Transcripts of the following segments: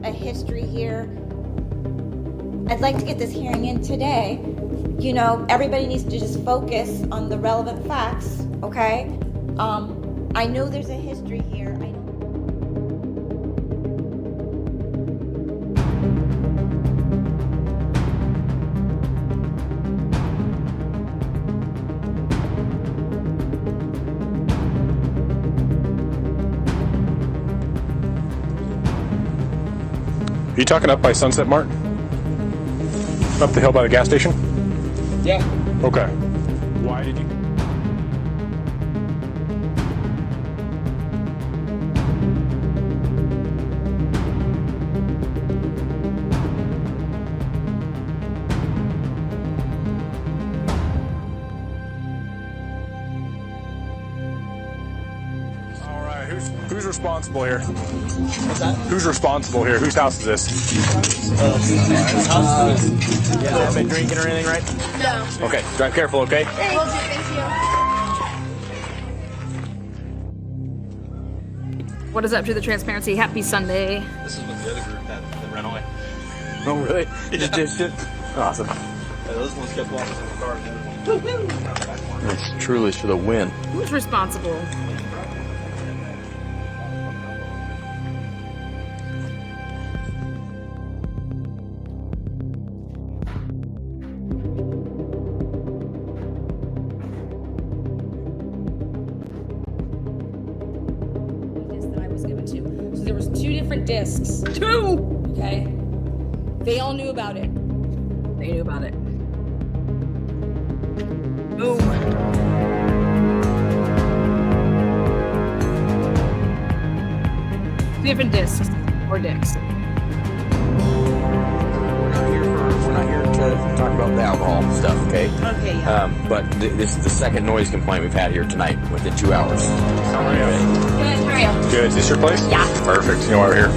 a history here. I'd like to get this hearing in today. You know, everybody needs to just focus on the relevant facts, okay? I know there's a history here. Are you talking up by Sunset Mart? Up the hill by the gas station? Yeah. Okay. Why did you? All right. Who's responsible here? What's that? Who's responsible here? Whose house is this? Yeah. Haven't been drinking or anything, right? No. Okay. Drive careful, okay? Will do, thank you. What is up to the transparency? Happy Sunday. This is what the other group had that ran away. Oh, really? You just did shit? Awesome. Those ones kept walking in the car. And the other one. It's truly for the win. Who's responsible? So there was 2 different discs. 2! Okay. They all knew about it. They knew about it. Boom. 2 different discs. Or dicks. We're not here to talk about the alcohol stuff, okay? Okay, yeah. But this is the second noise complaint we've had here tonight within 2 hours. How are you? Good, how are you? Good. Is this your place? Yeah. Perfect. You know why we're here?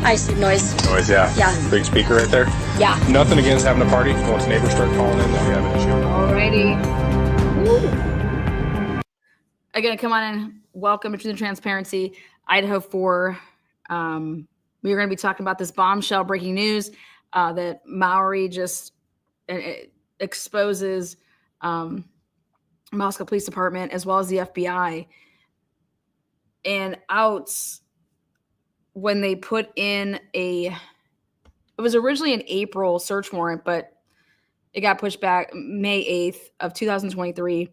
Ice noise. Noise, yeah. Yeah. Big speaker right there. Yeah. Nothing against having a party. Once neighbors start calling in, then we have an issue. Alrighty. Woo. Again, come on in. Welcome to the Transparency, Idaho4. We are going to be talking about this bombshell breaking news that Mowery just exposes Moscow Police Department as well as the FBI and outs when they put in it was originally an April search warrant, but it got pushed back May 8th of 2023.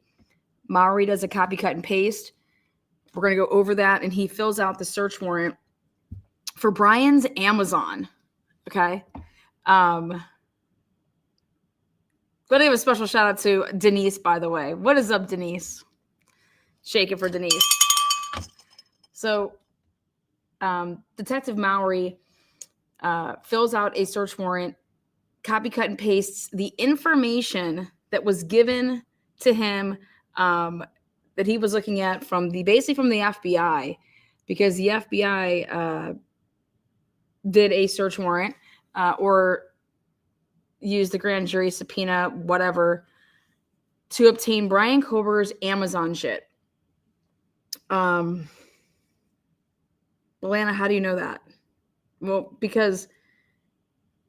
Mowery does a copy, cut, and paste. We're going to go over that, and he fills out the search warrant for Bryan's Amazon. Okay. But I give a special shout out to Denise, by the way. What is up, Denise? Shake it for Denise. So, Detective Mowery fills out a search warrant, copy, cut, and pastes the information that was given to him that he was looking at basically from the FBI, because the FBI did a search warrant or used the grand jury subpoena, whatever, to obtain Bryan Kohberger's Amazon shit. Lana, how do you know that? Well, because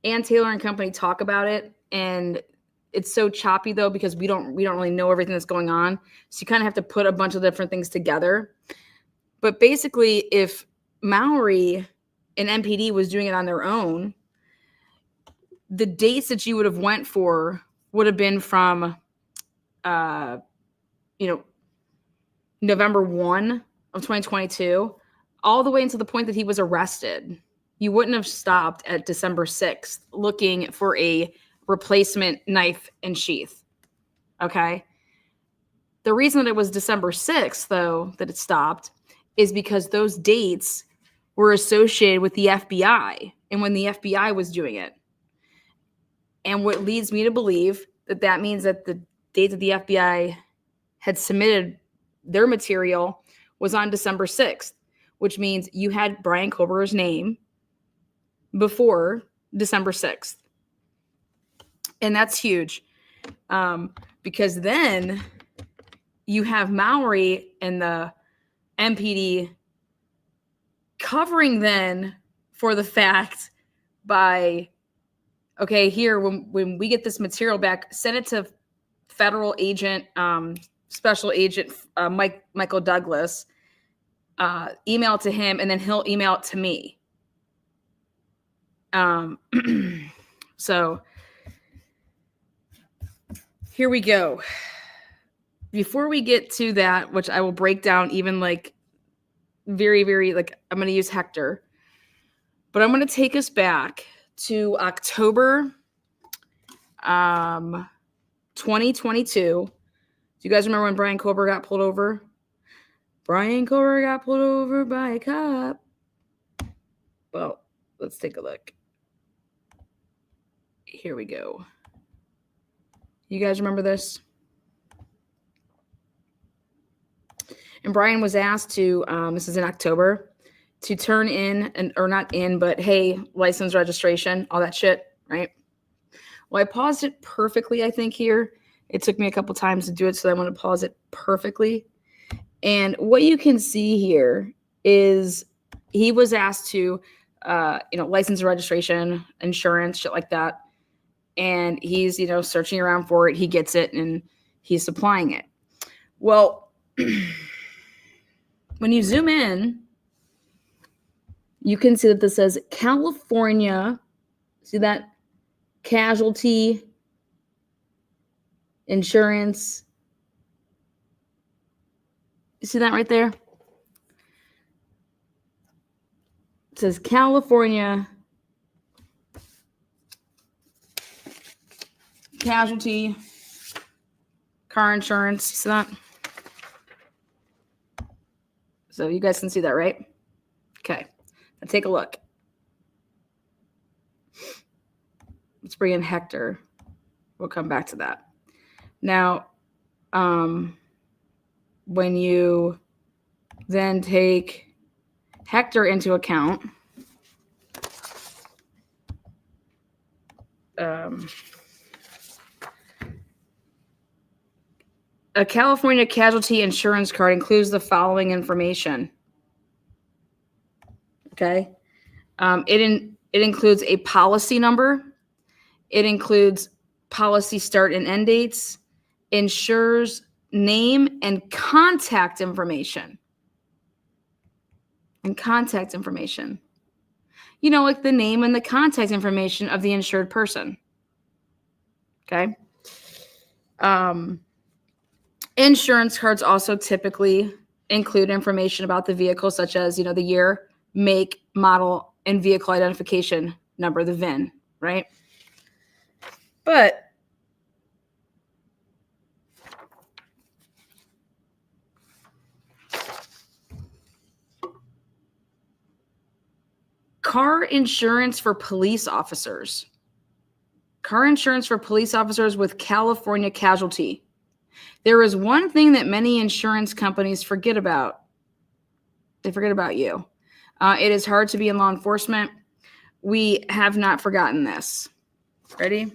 Ann Taylor and company talk about it, and it's so choppy though because we don't really know everything that's going on. So you kind of have to put a bunch of different things together. But basically, if Mowery and MPD was doing it on their own, the dates that you would have went for would have been from, November 1 of 2022, all the way until the point that he was arrested. You wouldn't have stopped at December 6th looking for a replacement knife and sheath. Okay. The reason that it was December 6th, though, that it stopped is because those dates were associated with the FBI and when the FBI was doing it. And what leads me to believe that means that the date that the FBI had submitted their material was on December 6th, which means you had Bryan Kohberger's name before December 6th. And that's huge because then you have Mowery and the MPD covering then for the fact by, okay, here, when we get this material back, send it to federal agent, special agent Michael Douglas, email it to him, and then he'll email it to me. So here we go. Before we get to that, which I will break down even like very, very, like I'm going to use Hector, but I'm going to take us back to October 2022. Do you guys remember when Bryan Kohberger got pulled over? Bryan Kohberger got pulled over by a cop. Well, let's take a look. Here we go. You guys remember this? And Bryan was asked to, this is in October, to turn in, or not in, but hey, license, registration, all that shit, right? Well, I paused it perfectly, I think, here. It took me a couple times to do it, so I want to pause it perfectly. And what you can see here is he was asked to, license and registration, insurance, shit like that. And he's, searching around for it. He gets it, and he's supplying it. Well, when you zoom in, you can see that this says California. See that? Casualty insurance. You see that right there? It says California casualty car insurance. See that? So you guys can see that, right? Okay. Now take a look. Let's bring in Hector. We'll come back to that. Now, when you then take Hector into account, a California casualty insurance card includes the following information. Okay. It includes a policy number. It includes policy start and end dates, insurer's name and contact information. Like the name and the contact information of the insured person. Okay. Insurance cards also typically include information about the vehicle, such as, the year, make, model, and vehicle identification number, the VIN, right? But car insurance for police officers with California casualty. There is one thing that many insurance companies forget about. They forget about you. It is hard to be in law enforcement. We have not forgotten this. Ready?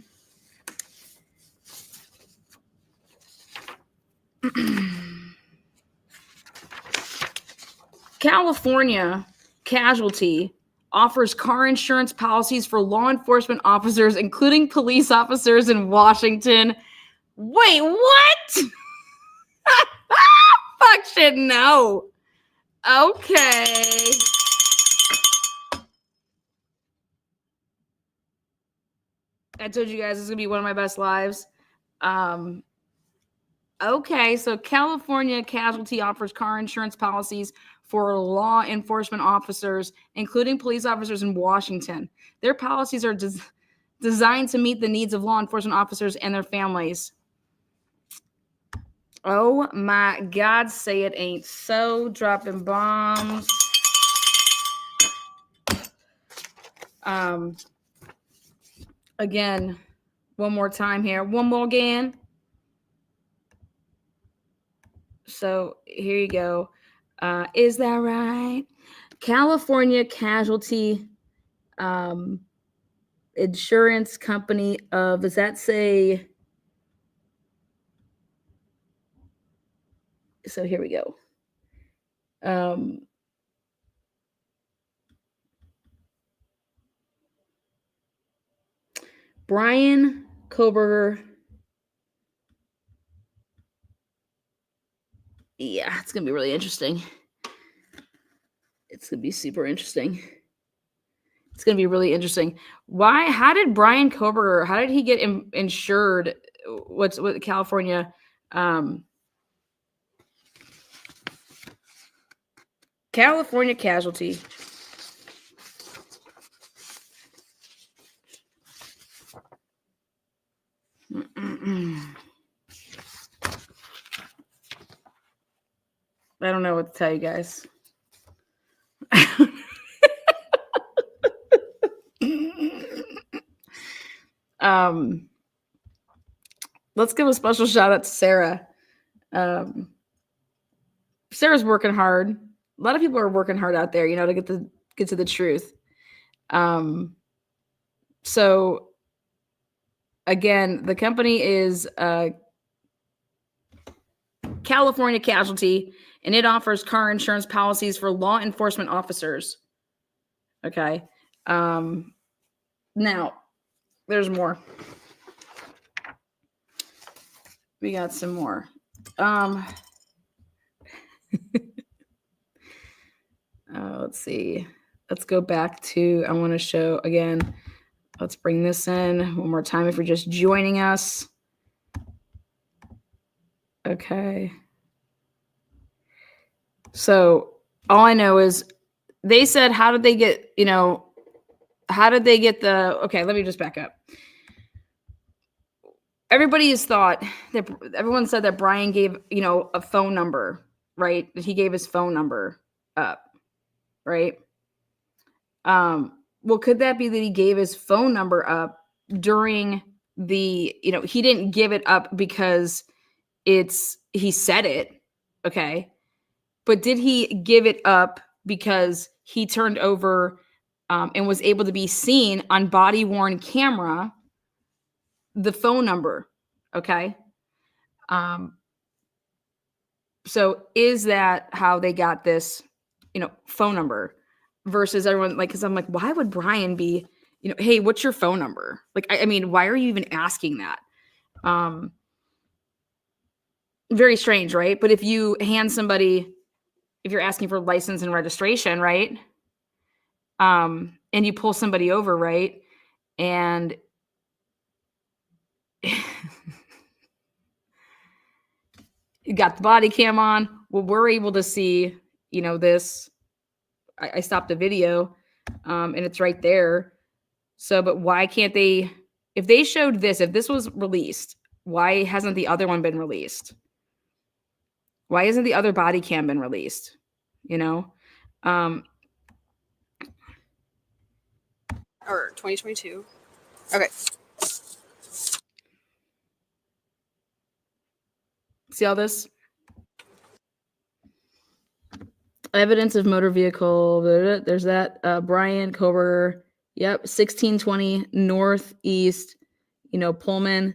California casualty offers car insurance policies for law enforcement officers, including police officers in Washington. Wait, what? Fuck shit, no. Okay. I told you guys this is going to be one of my best lives. Okay, so California casualty offers car insurance policies for law enforcement officers, including police officers in Washington. Their policies are designed to meet the needs of law enforcement officers and their families. Oh my God, say it ain't so. Dropping bombs. Again, one more time here. One more again. So here you go. Is that right? California casualty insurance company of, does that say? So here we go. Bryan Kohberger. Yeah, it's going to be really interesting. It's going to be super interesting. It's going to be really interesting. How did Bryan Kohberger, how did he get insured? What California, California casualty. I don't know what to tell you guys. Let's give a special shout out to Sarah. Sarah's working hard. A lot of people are working hard out there, to get to the truth. So again, the company is California Casualty, and it offers car insurance policies for law enforcement officers. Okay. Now, there's more. We got some more. Let's see. Let's go back to, I want to show again. Let's bring this in one more time if you're just joining us. Okay. So all I know is they said, how did they get the, okay, let me just back up. Everybody has thought that everyone said that Bryan gave, a phone number, right? That he gave his phone number up, right? Well, could that be that he gave his phone number up during the, he didn't give it up because he said it, okay? But did he give it up because he turned over and was able to be seen on body-worn camera the phone number, okay? So is that how they got this, phone number versus everyone, like, because I'm like, why would Bryan be, hey, what's your phone number? Like, I mean, why are you even asking that? Very strange, right? But if you hand somebody, if you're asking for license and registration, right? And you pull somebody over, right? And you got the body cam on. Well, we're able to see, this. I stopped the video, and it's right there. So, but why can't they, if they showed this, if this was released, why hasn't the other one been released? Why isn't the other body cam been released? Or 2022. Okay. See all this? Evidence of motor vehicle. There's that. Bryan Kohberger. Yep. 1620 Northeast, Pullman.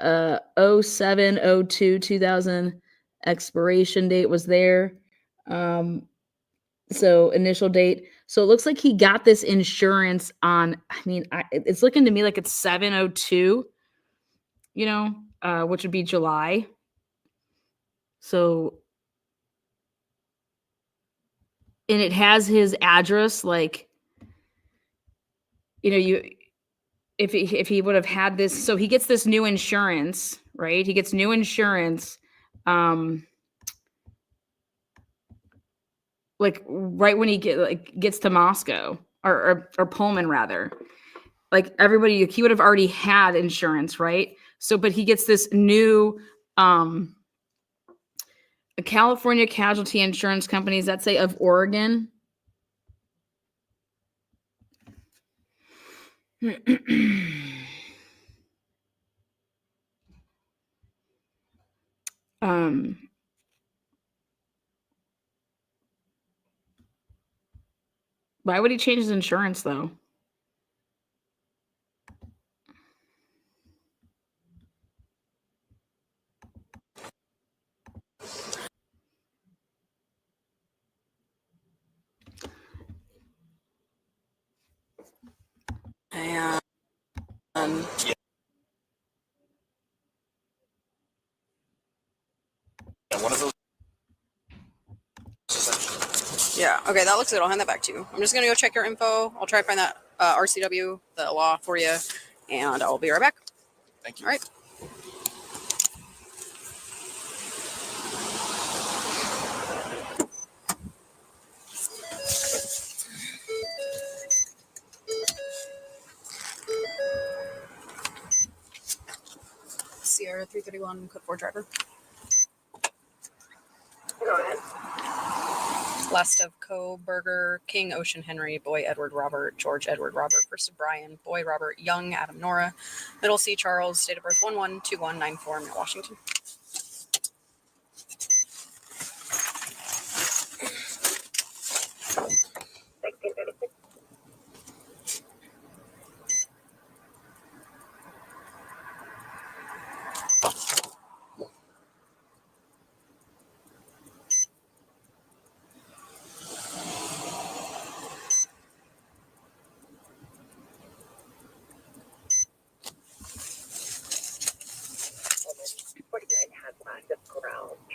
0702 2000 expiration date was there. So initial date. So it looks like he got this insurance on, it's looking to me like it's 702, which would be July. So, and it has his address, like, if he would have had this, so he gets this new insurance, right? He gets new insurance, like right when he gets to Moscow or Pullman rather, like everybody, he would have already had insurance, right? So, but he gets this new, California casualty insurance companies that say of Oregon. Why would he change his insurance though? one of those. Yeah. Okay, that looks good. I'll hand that back to you. I'm just gonna go check your info. I'll try to find that RCW, the law for you, and I'll be right back. Thank you. All right. Sierra 331, code 4 driver. Go ahead. Last of Kohberger, King, Ocean, Henry, Boy, Edward, Robert, George, Edward, Robert. First of Bryan, Boy, Robert, Young, Adam, Nora. Middle C, Charles. Date of birth 112194, Mount Washington.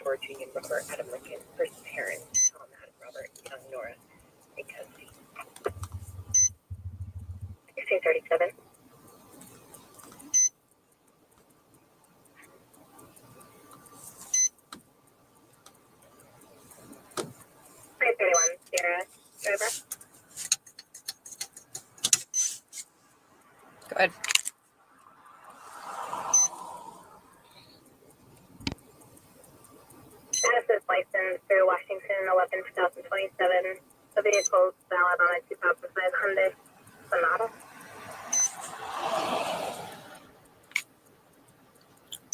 George Union Robert Adam Lincoln, first parents Tom Adam Robert Young Nora 1637. Sierra driver. Go ahead. Genesis license through Washington 11/2027. The vehicle is valid on a 2005 Hyundai Sonata.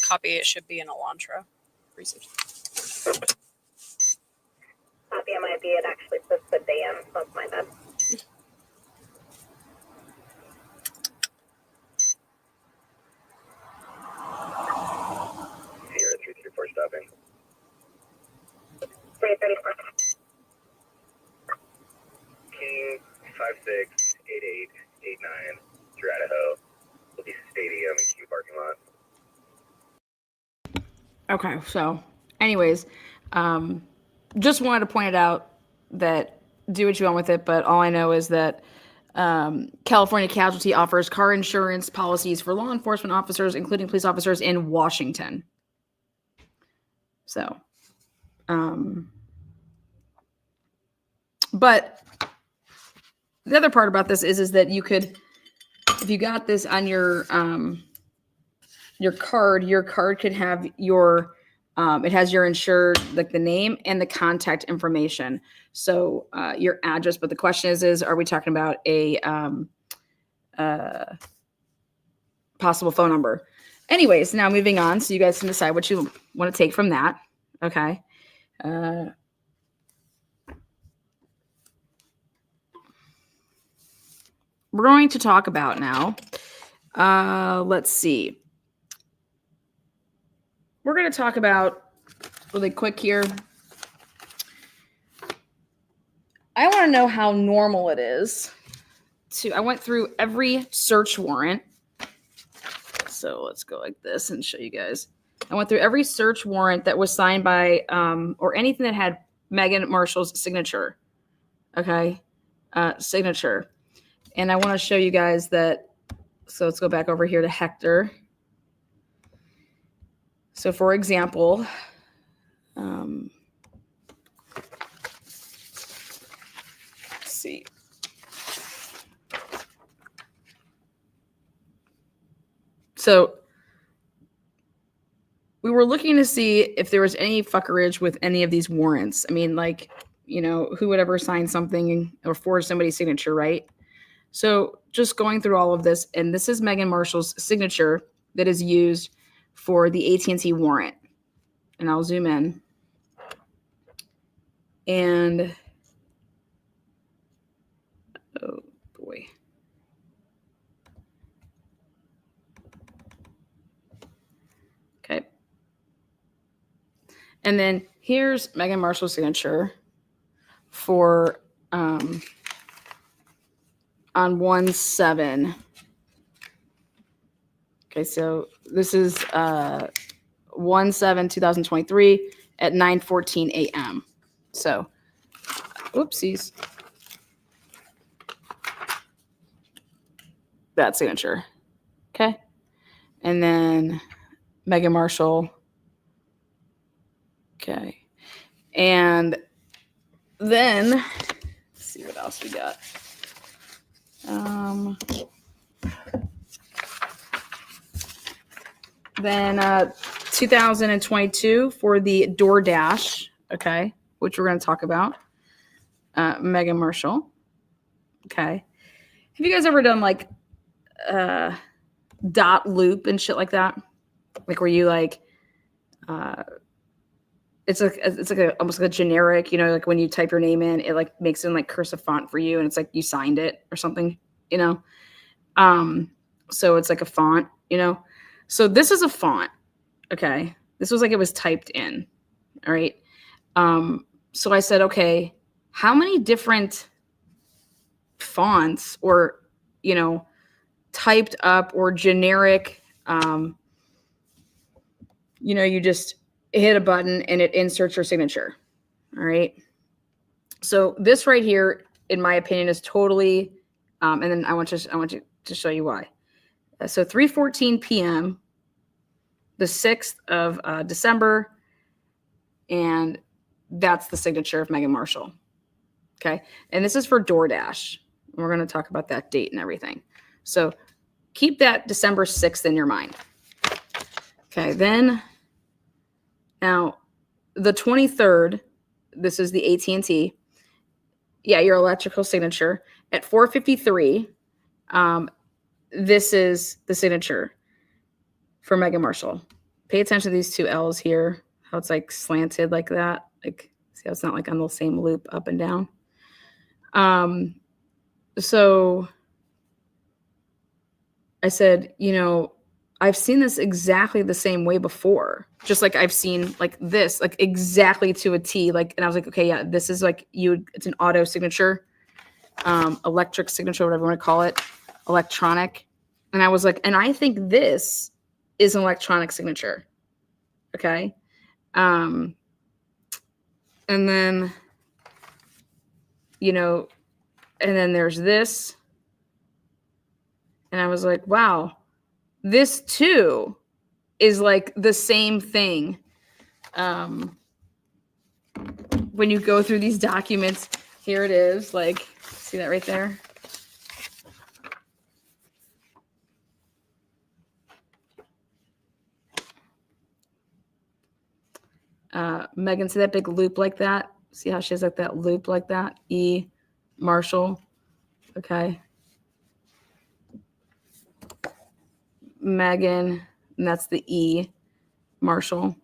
Copy. It should be an Elantra. Research. Copy it might be. It actually says sedan, so that's my bad. Sierra 334 stopping. 334. King 568889 through Idaho. Will be stadium and Q parking lot. Okay, so anyways, just wanted to point it out that do what you want with it, but all I know is that California Casualty offers car insurance policies for law enforcement officers, including police officers in Washington. So, but the other part about this is that you could, if you got this on your card could have your, it has your insured, like the name and the contact information. So your address, but the question is are we talking about a possible phone number? Anyways, now moving on. So you guys can decide what you want to take from that. Okay. We're going to talk about now. Let's see. We're going to talk about really quick here. I want to know how normal it is to, I went through every search warrant. So let's go like this and show you guys. I went through every search warrant that was signed by, or anything that had Megan Marshall's signature. Okay. Signature. And I want to show you guys that. So let's go back over here to Hector. So for example, let's see. So we were looking to see if there was any fuckerage with any of these warrants. I mean, like, you know, who would ever sign something or forge somebody's signature, right? So just going through all of this, and this is Megan Marshall's signature that is used for the AT&T warrant. And I'll zoom in. And, oh boy. Okay. And then here's Megan Marshall's signature for, on 1/7. Okay, so this is 1/7/2023, at 9:14 a.m. So, oopsies. That signature. Okay. And then Megan Marshall. Okay. And then, let's see what else we got. Then 2022 for the DoorDash, okay, which we're going to talk about. Megan Marshall. Okay. Have you guys ever done like dot loop and shit like that? Like where you like it's like almost like a generic, you know, like when you type your name in, it like makes it in like cursive font for you and it's like you signed it or something, you know. So it's like a font, you know. So this is a font. Okay. This was like it was typed in. All right. So I said, okay, how many different fonts or, you know, typed up or generic, you know, you just hit a button and it inserts your signature. All right. So this right here, in my opinion, is totally, and then I want you to show you why. So 3:14 p.m., the 6th of December, and that's the signature of Megan Marshall. Okay. And this is for DoorDash. We're going to talk about that date and everything. So keep that December 6th in your mind. Okay. Then now the 23rd, this is the AT&T. Yeah, your electrical signature at 4:53. This is the signature for Megan Marshall. Pay attention to these two L's here, how it's like slanted like that. Like, see how it's not like on the same loop up and down. So I said, you know, I've seen this exactly the same way before. Just like I've seen like this, like exactly to a T. Like, and I was like, okay, yeah, this is like it's an auto signature, electric signature, whatever you want to call it, electronic. And I was like, and I think this is an electronic signature. Okay. And then, you know, and then there's this. And I was like, wow, this too is like the same thing. When you go through these documents, here it is. Like, see that right there? Megan, see that big loop like that? See how she has like that loop like that? E. Marshall. Okay. Megan, and that's the E. Marshall.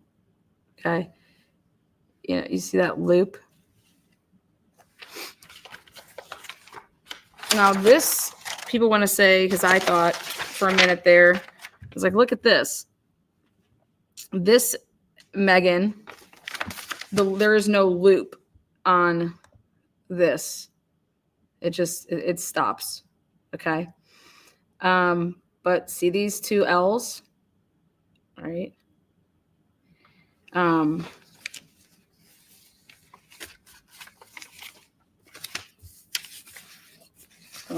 Okay. Yeah, you see that loop? Now this, people want to say, because I thought for a minute there, I was like, look at this. This Megan, there is no loop on this. It stops. Okay. But see these two L's, right? Let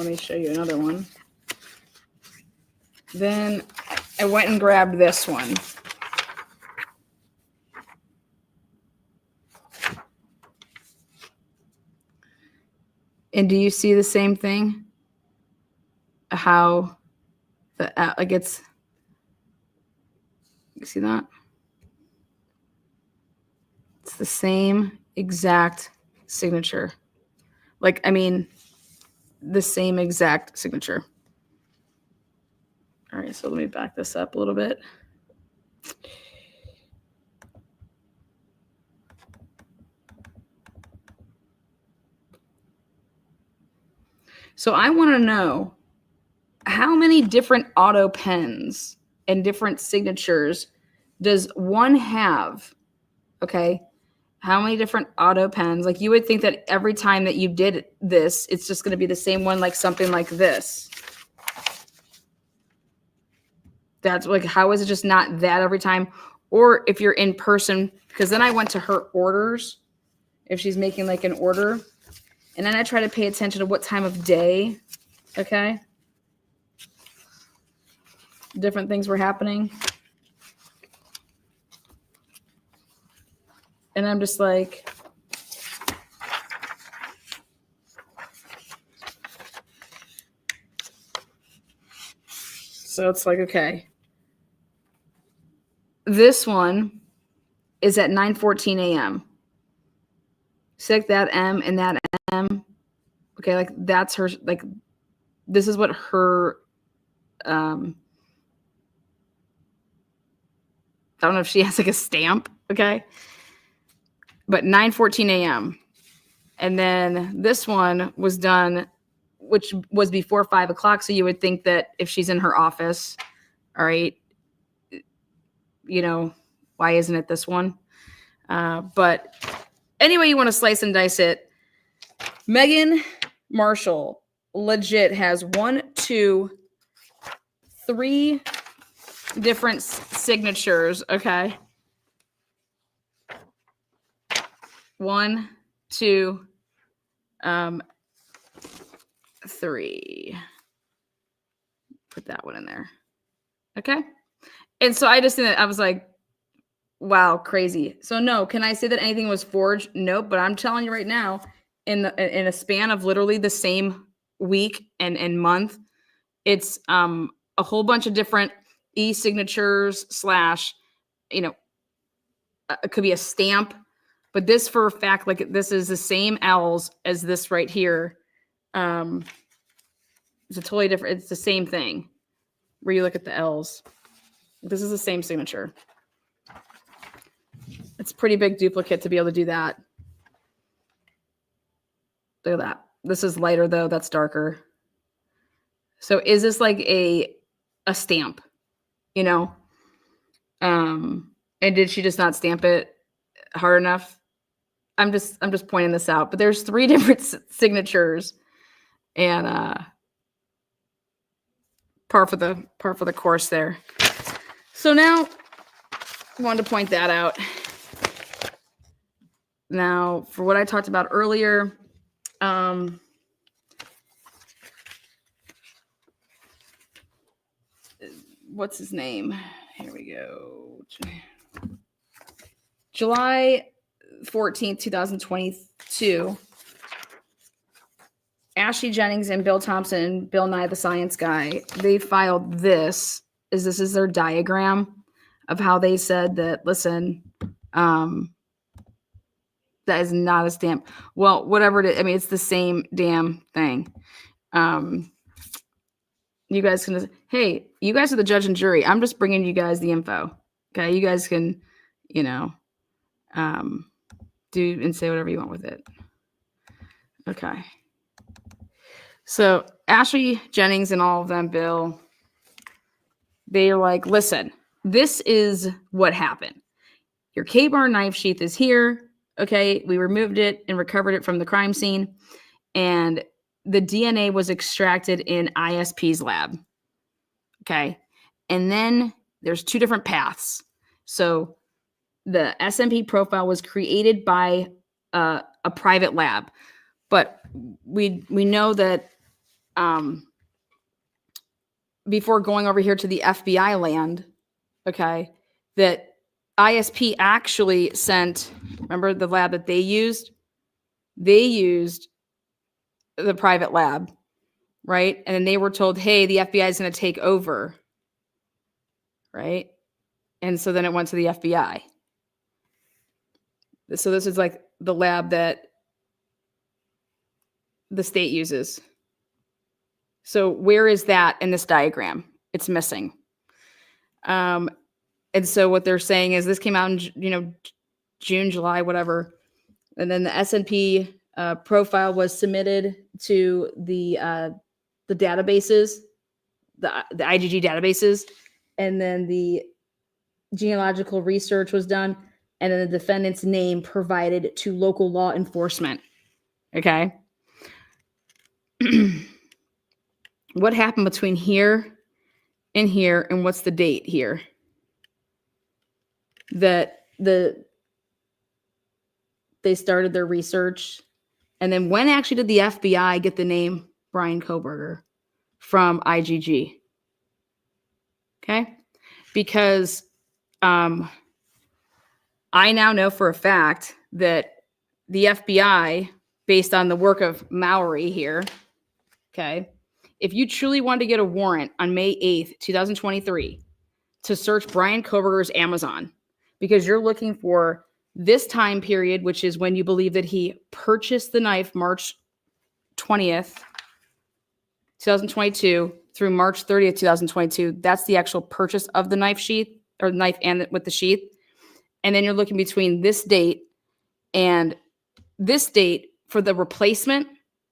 me show you another one. Then I went and grabbed this one. And do you see the same thing? How the like it's, you see that? It's the same exact signature. Like, I mean, the same exact signature. All right, so let me back this up a little bit. So I want to know how many different auto pens and different signatures does one have? Okay. How many different auto pens? Like you would think that every time that you did this, it's just going to be the same one, like something like this. That's like, how is it just not that every time? or if you're in person, because then I went to her orders, if she's making like an order, and then I try to pay attention to what time of day, okay? Different things were happening. And I'm just like, so it's like, okay. This one is at 9:14 a.m. Sick that M and that M. Okay, like that's her, like this is what her I don't know if she has like a stamp, okay? But 9:14 a.m. And then this one was done, which was before 5 o'clock. So you would think that if she's in her office, all right, you know, why isn't it this one? But anyway, you want to slice and dice it. Megan Marshall legit has 1, 2, 3 different signatures. Okay. 1, 2, 3. Put that one in there. Okay. And so I just think that I was like, wow, crazy. So no, can I say that anything was forged? Nope. But I'm telling you right now, in a span of literally the same week and month, it's a whole bunch of different e-signatures / you know, it could be a stamp, but this for a fact, like this is the same L's as this right here. It's a totally different, it's the same thing where you look at the L's. This is the same signature. It's a pretty big duplicate to be able to do that. Look at that. This is lighter though, that's darker. So is this like a stamp, you know? And did she just not stamp it hard enough? I'm just pointing this out, but there's 3 different signatures, and par for the course there. So now I wanted to point that out. Now for what I talked about earlier, what's his name? Here we go. July 14th, 2022. Ashley Jennings and Bill Thompson, Bill Nye the Science Guy, they filed this. This is their diagram of how they said that, listen, that is not a stamp. Well, whatever it is, I mean, it's the same damn thing. You guys can, hey, you guys are the judge and jury. I'm just bringing you guys the info. Okay, you guys can, you know, do and say whatever you want with it. Okay. So Ashley Jennings and all of them, Bill, they're like, listen, this is what happened. Your K-bar knife sheath is here. Okay, we removed it and recovered it from the crime scene, and the DNA was extracted in ISP's lab. Okay, and then there's 2 different paths. So the SMP profile was created by a private lab, but we know that before going over here to the FBI land, okay, that ISP actually sent, remember the lab that they used? They used the private lab, right? And then they were told, hey, the FBI is going to take over, right? And so then it went to the FBI. So this is like the lab that the state uses. So where is that in this diagram? It's missing. And so what they're saying is this came out in, you know, June, July, whatever. And then the S&P profile was submitted to the databases, the IgG databases. And then the genealogical research was done. And then the defendant's name provided to local law enforcement. Okay. What happened between here and here, and what's the date here? that they started their research. And then when actually did the FBI get the name Bryan Kohberger? From IGG. Okay? Because I now know for a fact that the FBI, based on the work of Mowery here, okay, if you truly wanted to get a warrant on May 8th, 2023, to search Bryan Kohberger's Amazon, because you're looking for this time period, which is when you believe that he purchased the knife March 20th, 2022 through March 30th, 2022. That's the actual purchase of the knife sheath or knife and with the sheath. And then you're looking between this date and this date for the replacement,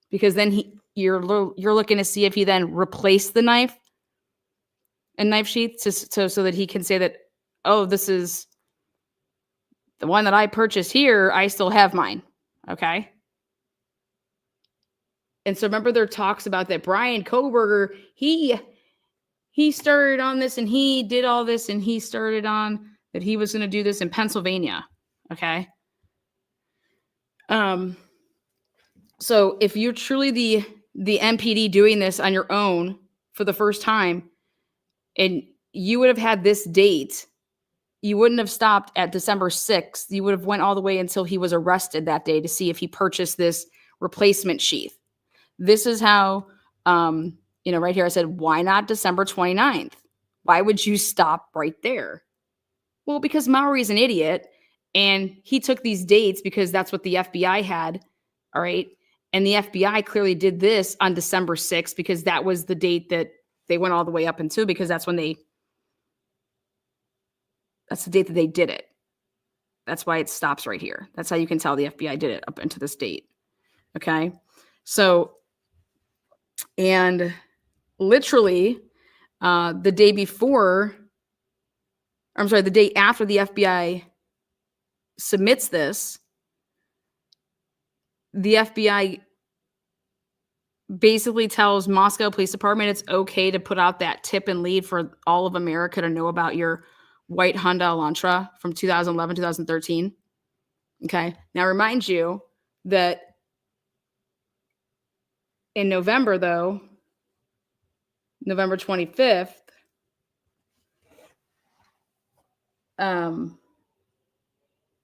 because then you're looking to see if he then replaced the knife and knife sheath so that he can say that, oh, this is the one that I purchased here. I still have mine. Okay. And so remember, there talks about that Bryan Kohberger, he started on this and he did all this and he started on that he was going to do this in Pennsylvania. Okay. So if you're truly the MPD doing this on your own for the first time, and you would have had this date, you wouldn't have stopped at December 6th. You would have went all the way until he was arrested that day to see if he purchased this replacement sheath. This is how, right here I said, why not December 29th? Why would you stop right there? Well, because Mowery's an idiot and he took these dates because that's what the FBI had. All right. And the FBI clearly did this on December 6th because that was the date that they went all the way up into, because that's the date that they did it. That's why it stops right here. That's how you can tell the FBI did it up into this date. Okay. So, and literally the day after the FBI submits this, the FBI basically tells Moscow Police Department it's okay to put out that tip and lead for all of America to know about your white Honda Elantra from 2011, 2013. Okay. Now remind you that in November, though, November 25th,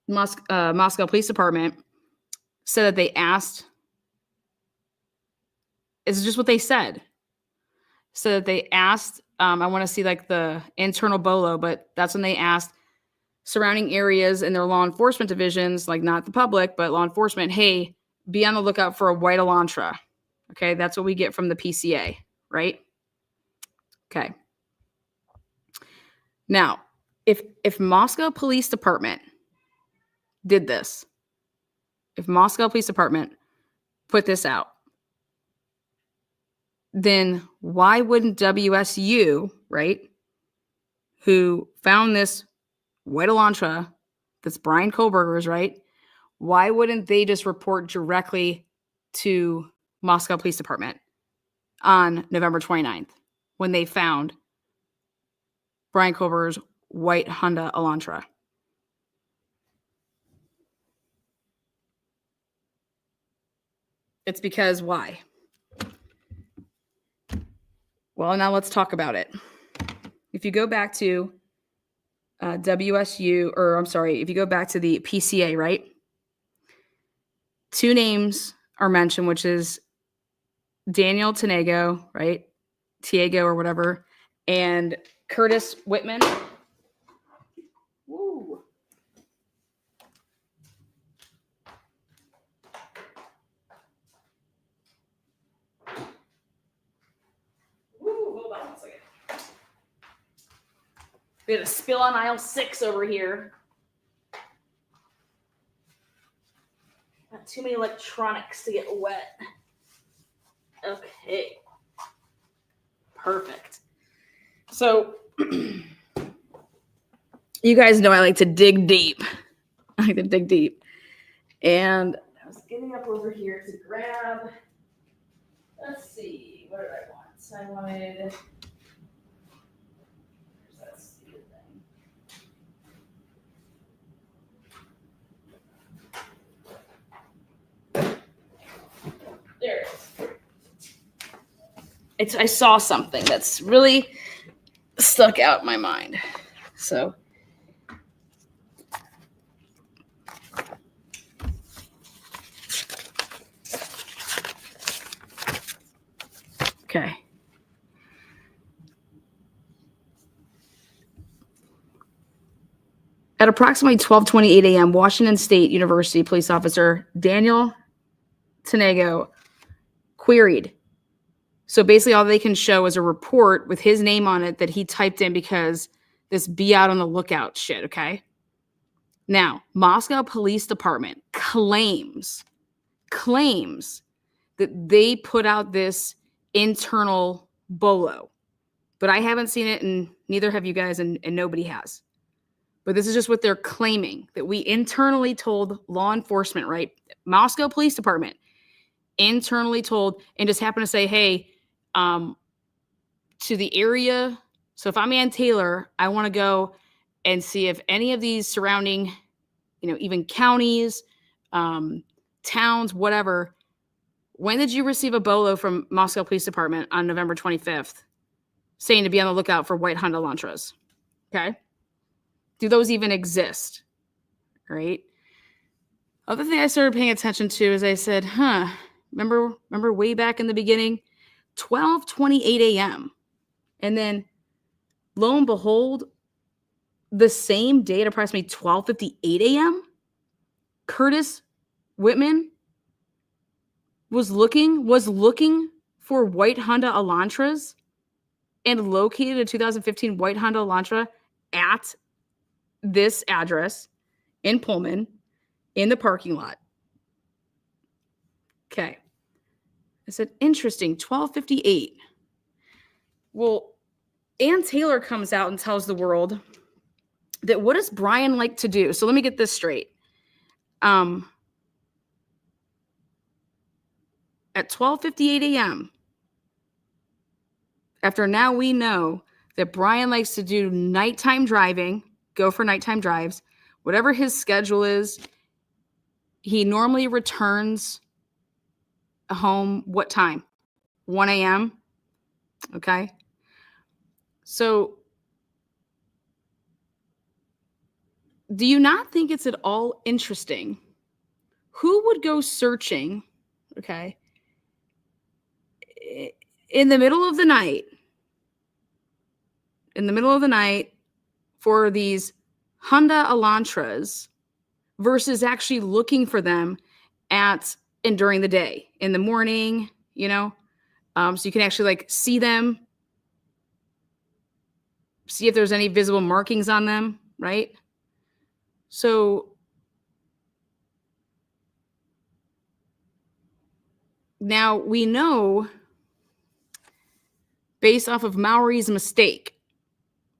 Moscow Police Department said that they asked, it's just what they said. So that they asked, I want to see like the internal BOLO, but that's when they asked surrounding areas in their law enforcement divisions, like not the public, but law enforcement, hey, be on the lookout for a white Elantra. Okay, that's what we get from the PCA, right? Okay. Now, if Moscow Police Department did this, if Moscow Police Department put this out, then why wouldn't WSU, right, who found this white Elantra that's Bryan Kohberger's, right, why wouldn't they just report directly to Moscow Police Department on November 29th when they found Bryan Kohberger's white Honda Elantra? It's because why? Well, now let's talk about it. If you go back to if you go back to the PCA, right? Two names are mentioned, which is Daniel Tanego, right? Tiago or whatever, and Curtis Whitman. Woo. Hold on one second. We had a spill on aisle 6 over here. Got too many electronics to get wet. Okay. Perfect. So, you guys know I like to dig deep. And I was getting up over here to grab, let's see, what did I want? I wanted, where's that stupid thing? I saw something that's really stuck out in my mind. So. Okay. At approximately 12:28 a.m., Washington State University police officer Daniel Tanego queried. So basically all they can show is a report with his name on it that he typed in because this be out on the lookout shit, okay? Now, Moscow Police Department claims that they put out this internal bolo. But I haven't seen it, and neither have you guys, and nobody has. But this is just what they're claiming, that we internally told law enforcement, right? Moscow Police Department internally told, and just happened to say, hey, to the area. So if I'm Ann Taylor, I want to go and see if any of these surrounding, even counties, towns, whatever. When did you receive a bolo from Moscow Police Department on November 25th? Saying to be on the lookout for white Honda Elantras. Okay. Do those even exist? Right. Other thing I started paying attention to is I said, remember way back in the beginning, 12:28 a.m. And then lo and behold, the same day at approximately 12:58 a.m., Curtis Whitman was looking for white Honda Elantras and located a 2015 white Honda Elantra at this address in Pullman in the parking lot. Okay. I said, interesting, 12:58. Well, Ann Taylor comes out and tells the world that what does Bryan like to do? So let me get this straight. At 12:58 a.m., after now we know that Bryan likes to do nighttime driving, go for nighttime drives, whatever his schedule is, he normally returns home what time? 1 a.m. Okay. So do you not think it's at all interesting? Who would go searching, okay, in the middle of the night, for these Honda Elantras versus actually looking for them and during the day, in the morning, so you can actually see them, see if there's any visible markings on them, right? So now we know, based off of Mowery's mistake,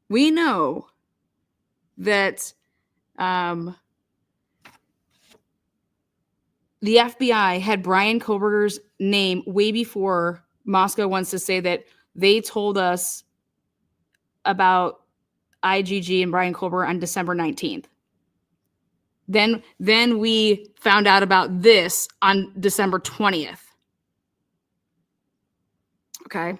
we know that the FBI had Bryan Kohberger's name way before Moscow wants to say that they told us about IGG and Bryan Kohberger on December 19th. Then we found out about this on December 20th. Okay.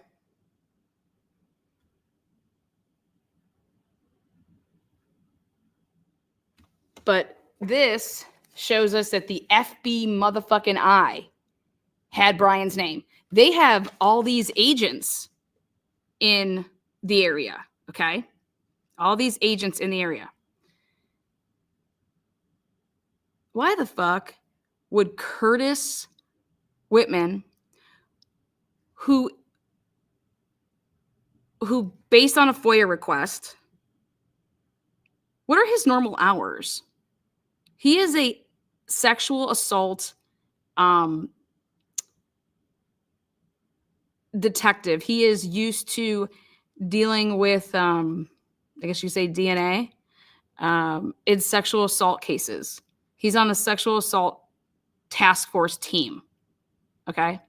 But this shows us that the FB motherfucking I had Bryan's name. They have all these agents in the area, okay? All these agents in the area. Why the fuck would Curtis Whitman, who based on a FOIA request, what are his normal hours? He is a sexual assault detective. He is used to dealing with, I guess you say DNA, in sexual assault cases. He's on the sexual assault task force team. Okay.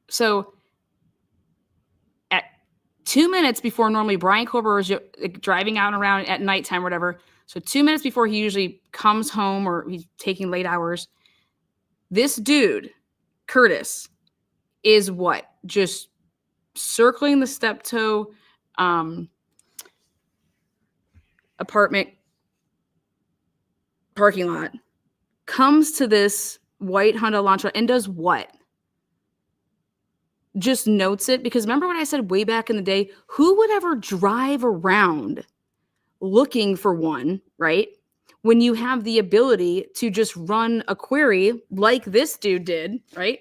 So at 2 minutes before normally Bryan Kohberger is driving out and around at nighttime or whatever. So 2 minutes before he usually comes home or he's taking late hours, this dude Curtis is what? Just circling the Steptoe apartment parking lot, comes to this white Honda Elantra and does what? Just notes it. Because remember when I said way back in the day, who would ever drive around looking for one, right? When you have the ability to just run a query like this dude did, right?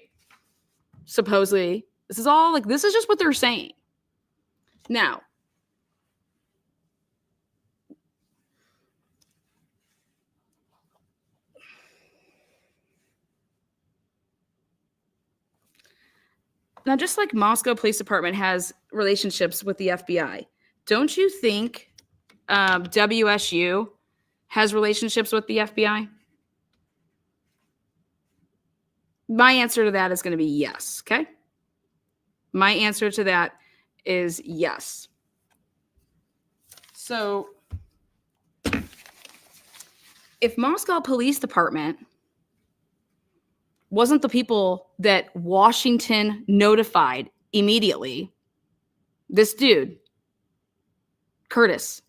Supposedly. This is all like, this is just what they're saying. Now, just like Moscow Police Department has relationships with the FBI, don't you think WSU has relationships with the FBI? My answer to that is going to be yes, okay? My answer to that is yes. So, if Moscow Police Department wasn't the people that Washington notified immediately, this dude, Curtis,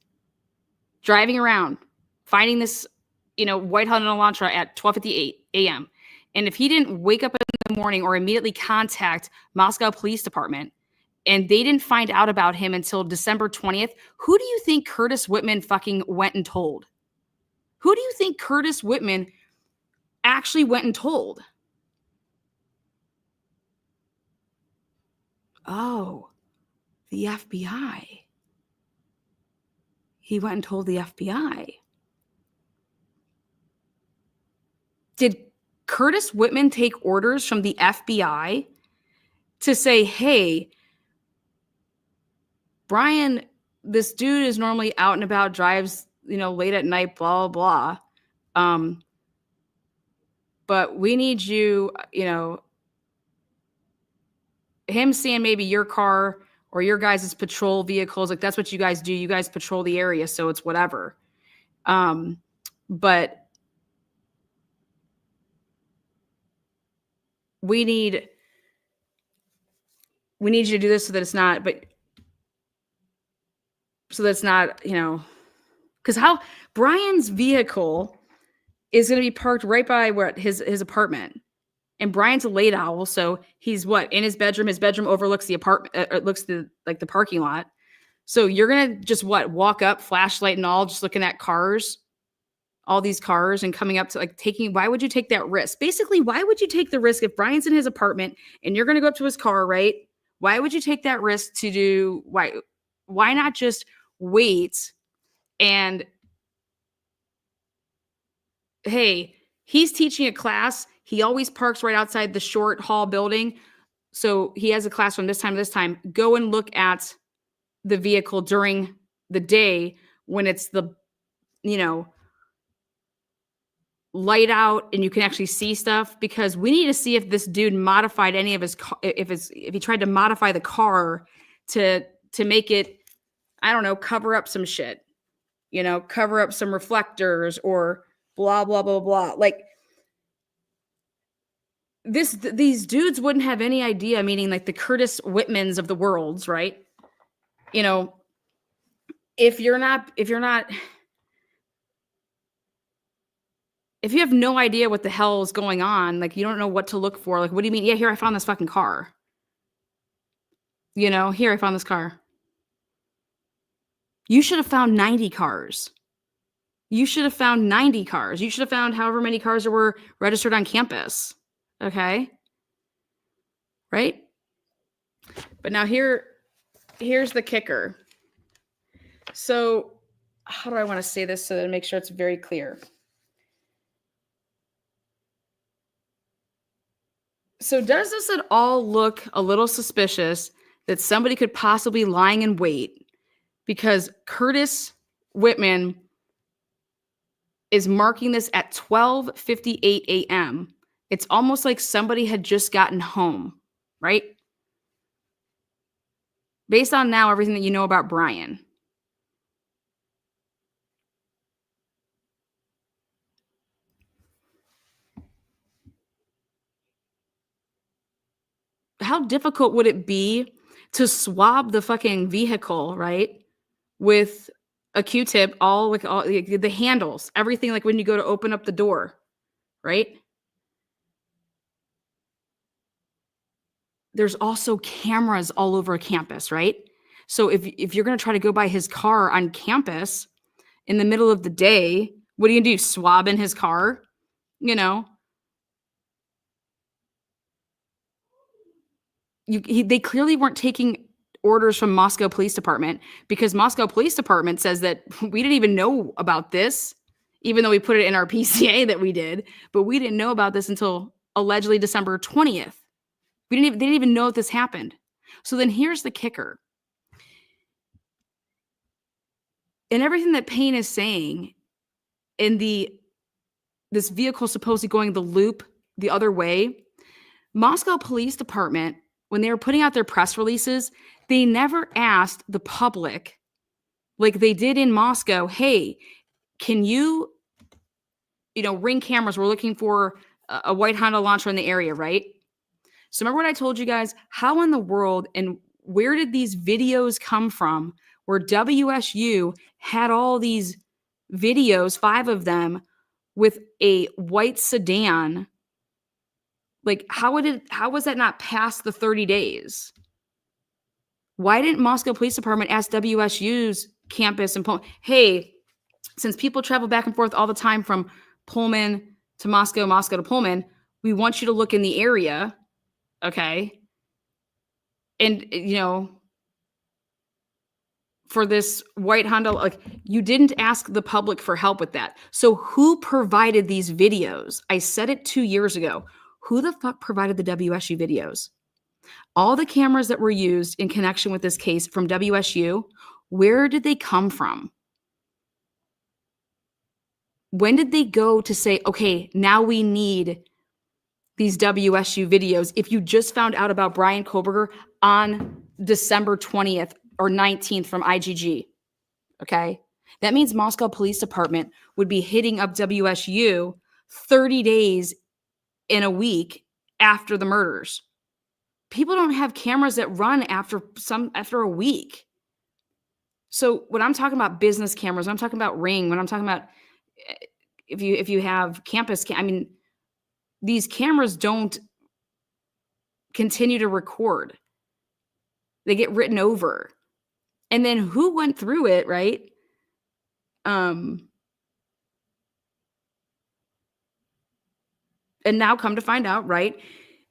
driving around, finding this, white Honda Elantra at 12:58 a.m. And if he didn't wake up in the morning or immediately contact Moscow Police Department, and they didn't find out about him until December 20th, who do you think Curtis Whitman fucking went and told? Who do you think Curtis Whitman actually went and told? Oh, the FBI. He went and told the FBI. Did Curtis Whitman take orders from the FBI to say, hey, Bryan, this dude is normally out and about, drives, late at night, blah, blah, blah. But we need you, him seeing maybe your car or your guys' patrol vehicles. Like, that's what you guys do. You guys patrol the area, so it's whatever. But we need you to do this so that it's not, because how Bryan's vehicle is going to be parked right by his apartment. And Bryan's a late owl, so he's in his bedroom. His bedroom overlooks the apartment, looks the parking lot. So you're gonna just walk up, flashlight and all, just looking at cars, all these cars, and coming up to taking. Why would you take that risk? Basically, why would you take the risk if Bryan's in his apartment and you're gonna go up to his car, right? Why would you take that risk to do? Why not just wait and, hey, he's teaching a class. He always parks right outside the short hall building. So he has a class from this time to this time. Go and look at the vehicle during the day when it's the, light out and you can actually see stuff, because we need to see if this dude modified any of his, if he tried to modify the car to make it, I don't know, cover up some shit, cover up some reflectors or blah, blah, blah, blah. These dudes wouldn't have any idea, meaning the Curtis Whitmans of the worlds, right? If you have no idea what the hell is going on, you don't know what to look for. What do you mean? Yeah, here, I found this fucking car. Here, I found this car. You should have found 90 cars. You should have found 90 cars. You should have found however many cars there were registered on campus. Okay. Right? But now here's the kicker. So how do I want to say this so that I make sure it's very clear? So does this at all look a little suspicious that somebody could possibly be lying in wait because Curtis Whitman is marking this at 12:58 a.m.? It's almost like somebody had just gotten home, right? Based on now everything that you know about Bryan. how difficult would it be to swab the fucking vehicle, right? With a Q-tip, all the handles, everything, like when you go to open up the door, right? There's also cameras all over campus, right? So if you're going to try to go by his car on campus in the middle of the day, what are you going to do? Swab in his car? You know, they clearly weren't taking orders from Moscow Police Department, because Moscow Police Department says that we didn't even know about this, even though we put it in our PCA that we did, but we didn't know about this until allegedly December 20th. They didn't even know if this happened. So then here's the kicker. And everything that Payne is saying in this vehicle supposedly going the loop the other way, Moscow Police Department, when they were putting out their press releases, they never asked the public, like they did in Moscow, hey, can you ring cameras? We're looking for a white Honda launcher in the area, right? So remember what I told you guys? How in the world and where did these videos come from where WSU had all these videos, 5 of them, with a white sedan? Like, how was that not past the 30 days? Why didn't Moscow Police Department ask WSU's campus and Pullman, hey, since people travel back and forth all the time from Pullman to Moscow, Moscow to Pullman, we want you to look in the area, okay? And, for this white Honda, like, you didn't ask the public for help with that. So who provided these videos? I said it 2 years ago. Who the fuck provided the WSU videos? All the cameras that were used in connection with this case from WSU, where did they come from? When did they go to say, okay, now we need these WSU videos? If you just found out about Bryan Kohberger on December 20th or 19th from IGG, okay? That means Moscow Police Department would be hitting up WSU 30 days in a week after the murders. People don't have cameras that run after a week. So when I'm talking about business cameras, when I'm talking about Ring, when I'm talking about if you have campus, these cameras don't continue to record. They get written over. And then who went through it, right? And now come to find out, right?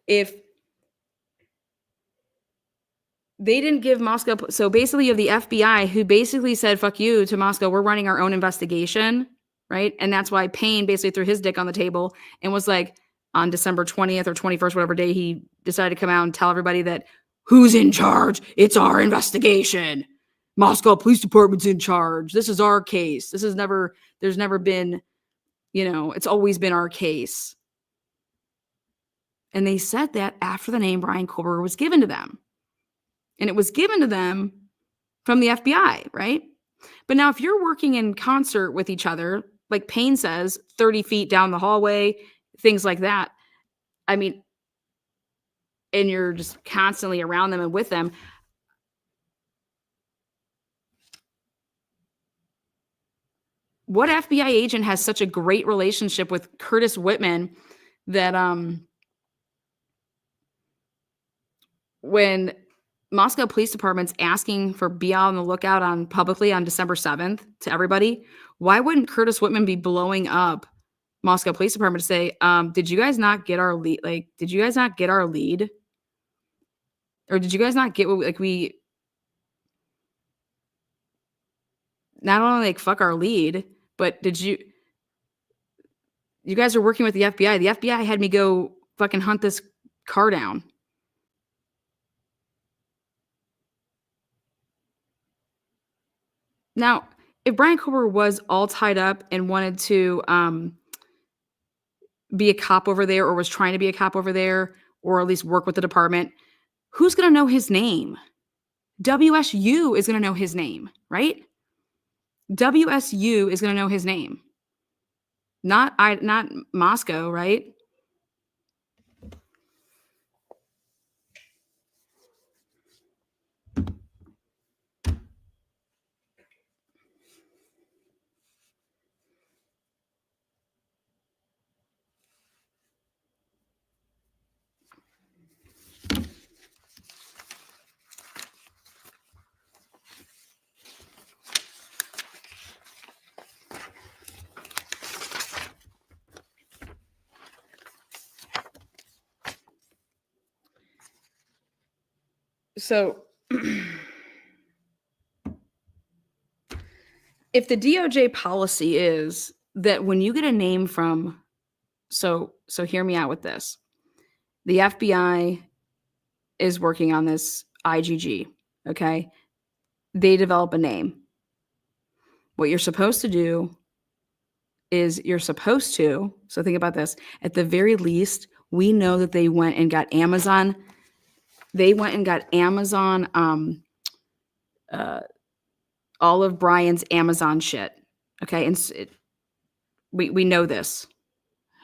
If they didn't give Moscow, so basically you have the FBI who basically said, fuck you to Moscow, we're running our own investigation, right? And that's why Payne basically threw his dick on the table and was like, on December 20th or 21st, whatever day, he decided to come out and tell everybody that who's in charge? It's our investigation. Moscow Police Department's in charge. This is our case. There's never been, it's always been our case. And they said that after the name Bryan Kohberger was given to them. And it was given to them from the FBI, right? But now if you're working in concert with each other, like Payne says, 30 feet down the hallway, things like that, and you're just constantly around them and with them, what FBI agent has such a great relationship with Curtis Whitman that when Moscow Police Department's asking for be on the lookout publicly on December 7th to everybody, why wouldn't Curtis Whitman be blowing up Moscow Police Department to say, did you guys not get our lead? Like, did you guys not get our lead? Or did you guys not get what, we not only fuck our lead, but you guys are working with the FBI. The FBI had me go fucking hunt this car down. Now, if Bryan Kohberger was all tied up and wanted to be a cop over there, or was trying to be a cop over there, or at least work with the department, who's going to know his name? WSU is going to know his name, right? WSU is going to know his name. Not Moscow, right? So if the DOJ policy is that when you get a name from, so hear me out with this. The FBI is working on this IGG, okay? They develop a name. What you're supposed to do is so think about this. At the very least, we know that they went and got Amazon. They went and got Amazon, all of Bryan's Amazon shit. Okay. And we know this.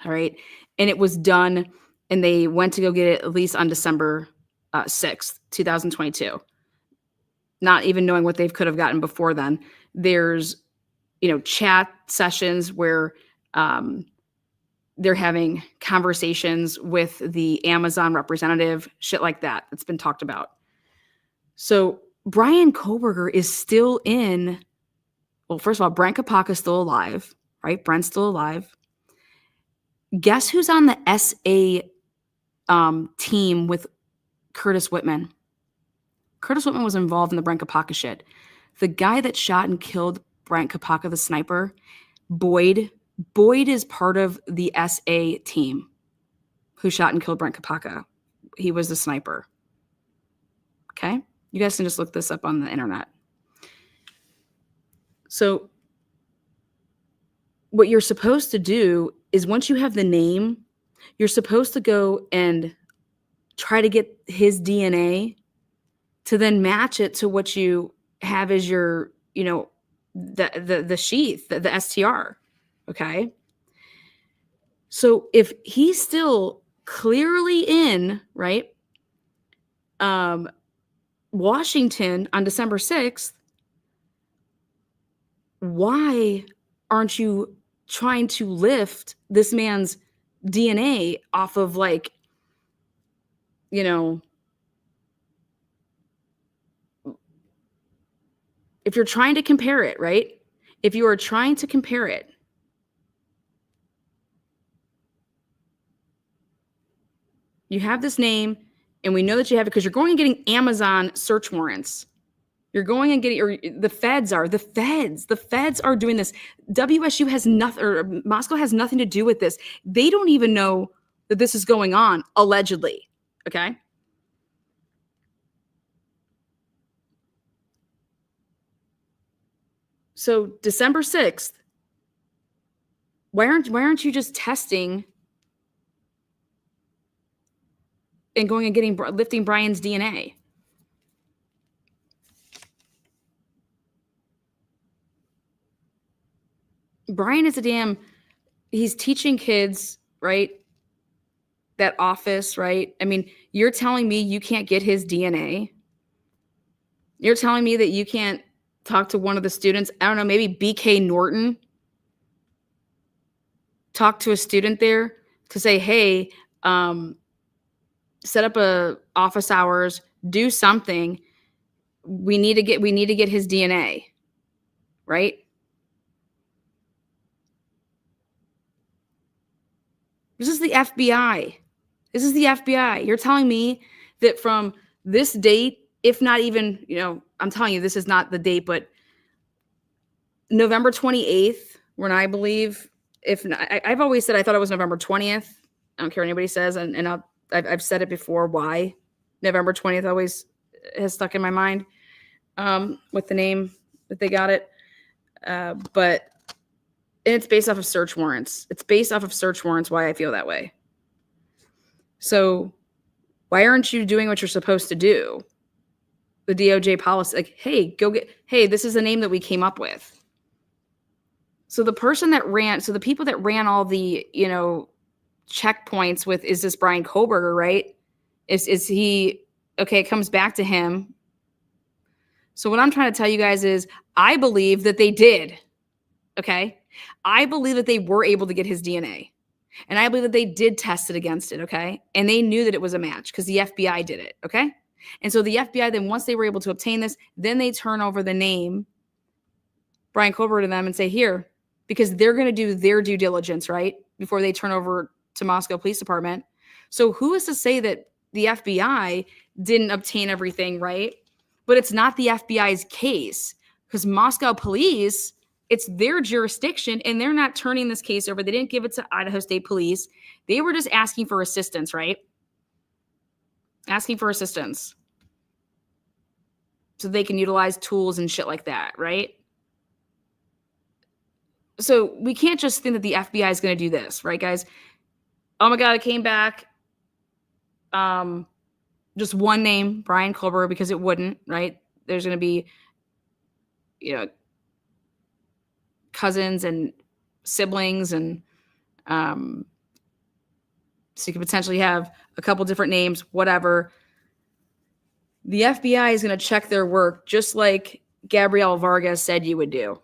All right. And it was done, and they went to go get it at least on December 6th, 2022. Not even knowing what they could have gotten before then. There's, chat sessions where they're having conversations with the Amazon representative, shit like that. That's been talked about. So Bryan Kohberger is still in. Well, first of all, Brent Kopaka is still alive, right? Brent's still alive. Guess who's on the SA team with Curtis Whitman? Curtis Whitman was involved in the Brent Kopaka shit. The guy that shot and killed Brent Kopaka, the sniper, Boyd is part of the SA team who shot and killed Brent Kopaka. He was the sniper. Okay? You guys can just look this up on the internet. So what you're supposed to do is once you have the name, you're supposed to go and try to get his DNA to then match it to what you have as your, the sheath, the STR. Okay. So if he's still clearly in, right, Washington on December 6th, why aren't you trying to lift this man's DNA off of, like, if you're trying to compare it, right? If you are trying to compare it, you have this name, and we know that you have it because you're going and getting Amazon search warrants. You're going and getting, or the feds are doing this. WSU has nothing, or Moscow has nothing to do with this. They don't even know that this is going on, allegedly. Okay. So December 6th, why aren't you just testing and going and lifting Bryan's DNA? Bryan is he's teaching kids, right? That office, right? I mean, you're telling me you can't get his DNA? You're telling me that you can't talk to one of the students? I don't know, maybe BK Norton? Talk to a student there to say, hey, set up a office hours, do something. We need to get his DNA, right? This is the FBI. You're telling me that from this date, if not even, I'm telling you, this is not the date, but November 28th, when I believe, if not, I've always said I thought it was November 20th. I don't care what anybody says, and I've said it before. Why November 20th always has stuck in my mind with the name that they got it, but. And it's based off of search warrants. Why I feel that way. So why aren't you doing what you're supposed to do? The DOJ policy, like, hey, this is the name that we came up with. So the people that ran all the, checkpoints with, is this Bryan Kohberger, right? Is he, okay, it comes back to him. So what I'm trying to tell you guys is I believe that they did. Okay. I believe that they were able to get his DNA, and I believe that they did test it against it. Okay. And they knew that it was a match because the FBI did it. Okay. And so the FBI, then once they were able to obtain this, then they turn over the name Bryan Kohberger to them and say, here, because they're going to do their due diligence, right? Before they turn over to Moscow Police Department. So who is to say that the FBI didn't obtain everything, right? But it's not the FBI's case because Moscow police, it's their jurisdiction and they're not turning this case over. They didn't give it to Idaho State Police. They were just asking for assistance, right? Asking for assistance so they can utilize tools and shit like that, right? So we can't just think that the FBI is going to do this, right, guys? Oh my God, it came back. Just one name, Bryan Kohberger, because it wouldn't, right? There's going to be, cousins and siblings, and so you could potentially have a couple different names, whatever. The FBI is going to check their work just like Gabrielle Vargas said you would do.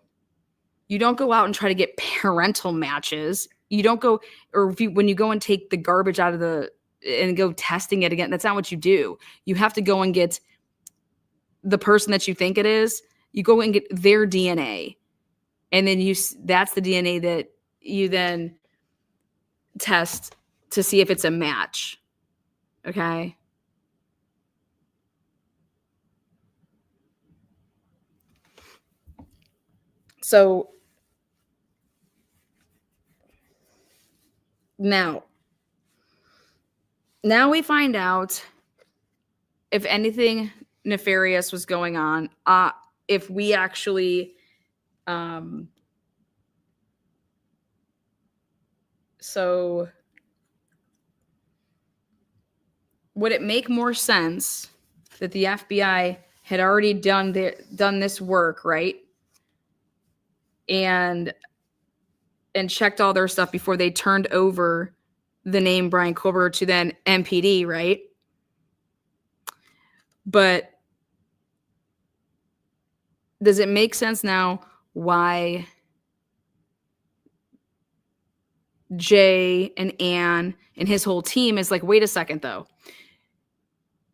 You don't go out and try to get parental matches. You don't go, or when you go and take the garbage out of and go testing it again, that's not what you do. You have to go and get the person that you think it is. You go and get their DNA. And then that's the DNA that you then test to see if it's a match. Okay? So now we find out if anything nefarious was going on, if we actually so would it make more sense that the FBI had already done this work, right? And checked all their stuff before they turned over the name Bryan Kohberger to then MPD, right? But does it make sense now why Jay and Ann and his whole team is like, wait a second, though.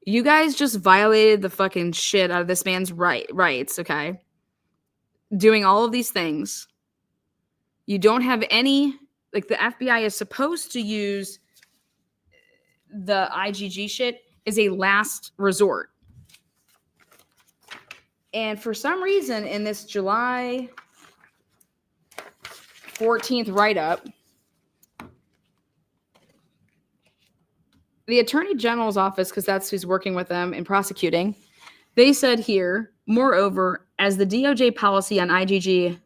You guys just violated the fucking shit out of this man's rights, okay? Doing all of these things. You don't have any, like the FBI is supposed to use the IGG shit as a last resort. And for some reason in this July 14th write-up, the Attorney General's office, because that's who's working with them and prosecuting, they said here, moreover, as the DOJ policy on IGG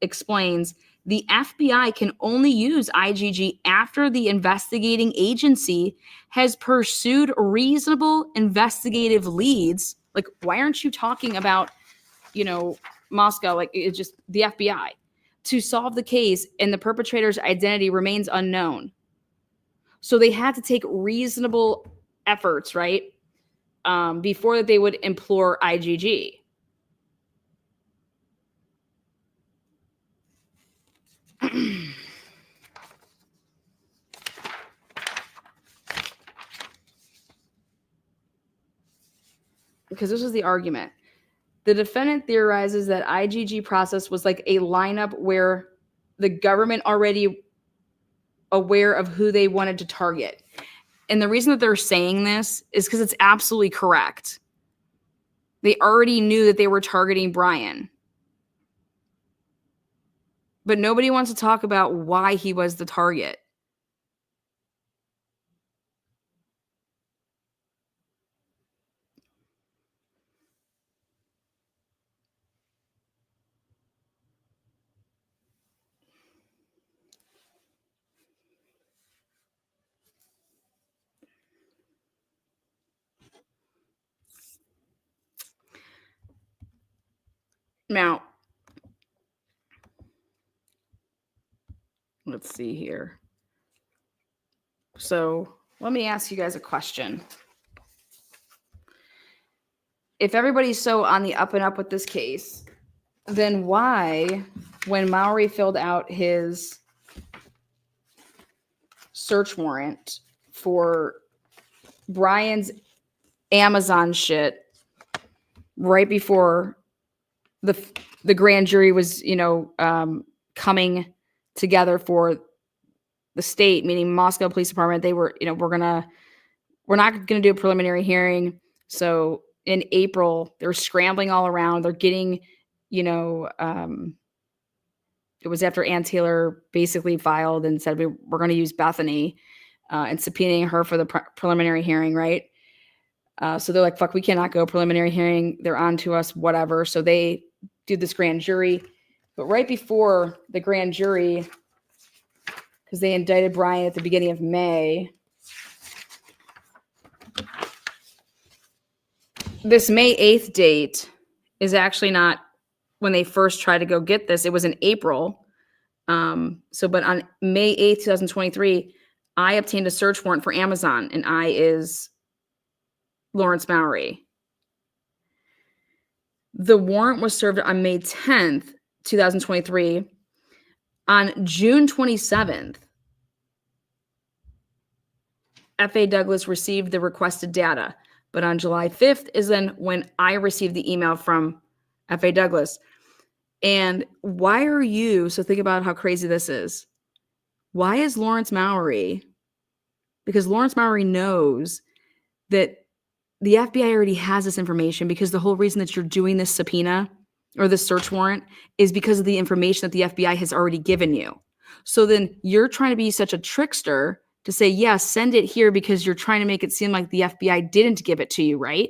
explains, the FBI can only use IGG after the investigating agency has pursued reasonable investigative leads. Like, why aren't you talking about, Moscow? Like, it's just the FBI to solve the case and the perpetrator's identity remains unknown. So they had to take reasonable efforts, right? Before that they would implore IGG. Because this is the argument. The defendant theorizes that IGG process was like a lineup where the government already aware of who they wanted to target. And the reason that they're saying this is because it's absolutely correct. They already knew that they were targeting Bryan. But nobody wants to talk about why he was the target. Now, let's see here. So let me ask you guys a question. If everybody's so on the up and up with this case, then why, when Mowery filled out his search warrant for Bryan's Amazon shit right before the grand jury was, coming together for the state, meaning Moscow Police Department, they were, we're not going to do a preliminary hearing. So in April, they're scrambling all around. They're getting, it was after Ann Taylor basically filed and said, we're going to use Bethany and subpoenaing her for the preliminary hearing, right? So they're like, fuck, we cannot go preliminary hearing. They're on to us, whatever. So they do this grand jury. But right before the grand jury, because they indicted Bryan at the beginning of May, this May 8th date is actually not when they first tried to go get this. It was in April. But on May 8th, 2023, I obtained a search warrant for Amazon, and I is Lawrence Mowery. The warrant was served on May 10th, 2023. On June 27th, F.A. Douglas received the requested data. But on July 5th is then when I received the email from F.A. Douglas. And why are you, so think about how crazy this is. Why is Lawrence Mowery, because Lawrence Mowery knows that the FBI already has this information, because the whole reason that you're doing this subpoena or this search warrant is because of the information that the FBI has already given you. So then you're trying to be such a trickster to say, yeah, send it here because you're trying to make it seem like the FBI didn't give it to you, right?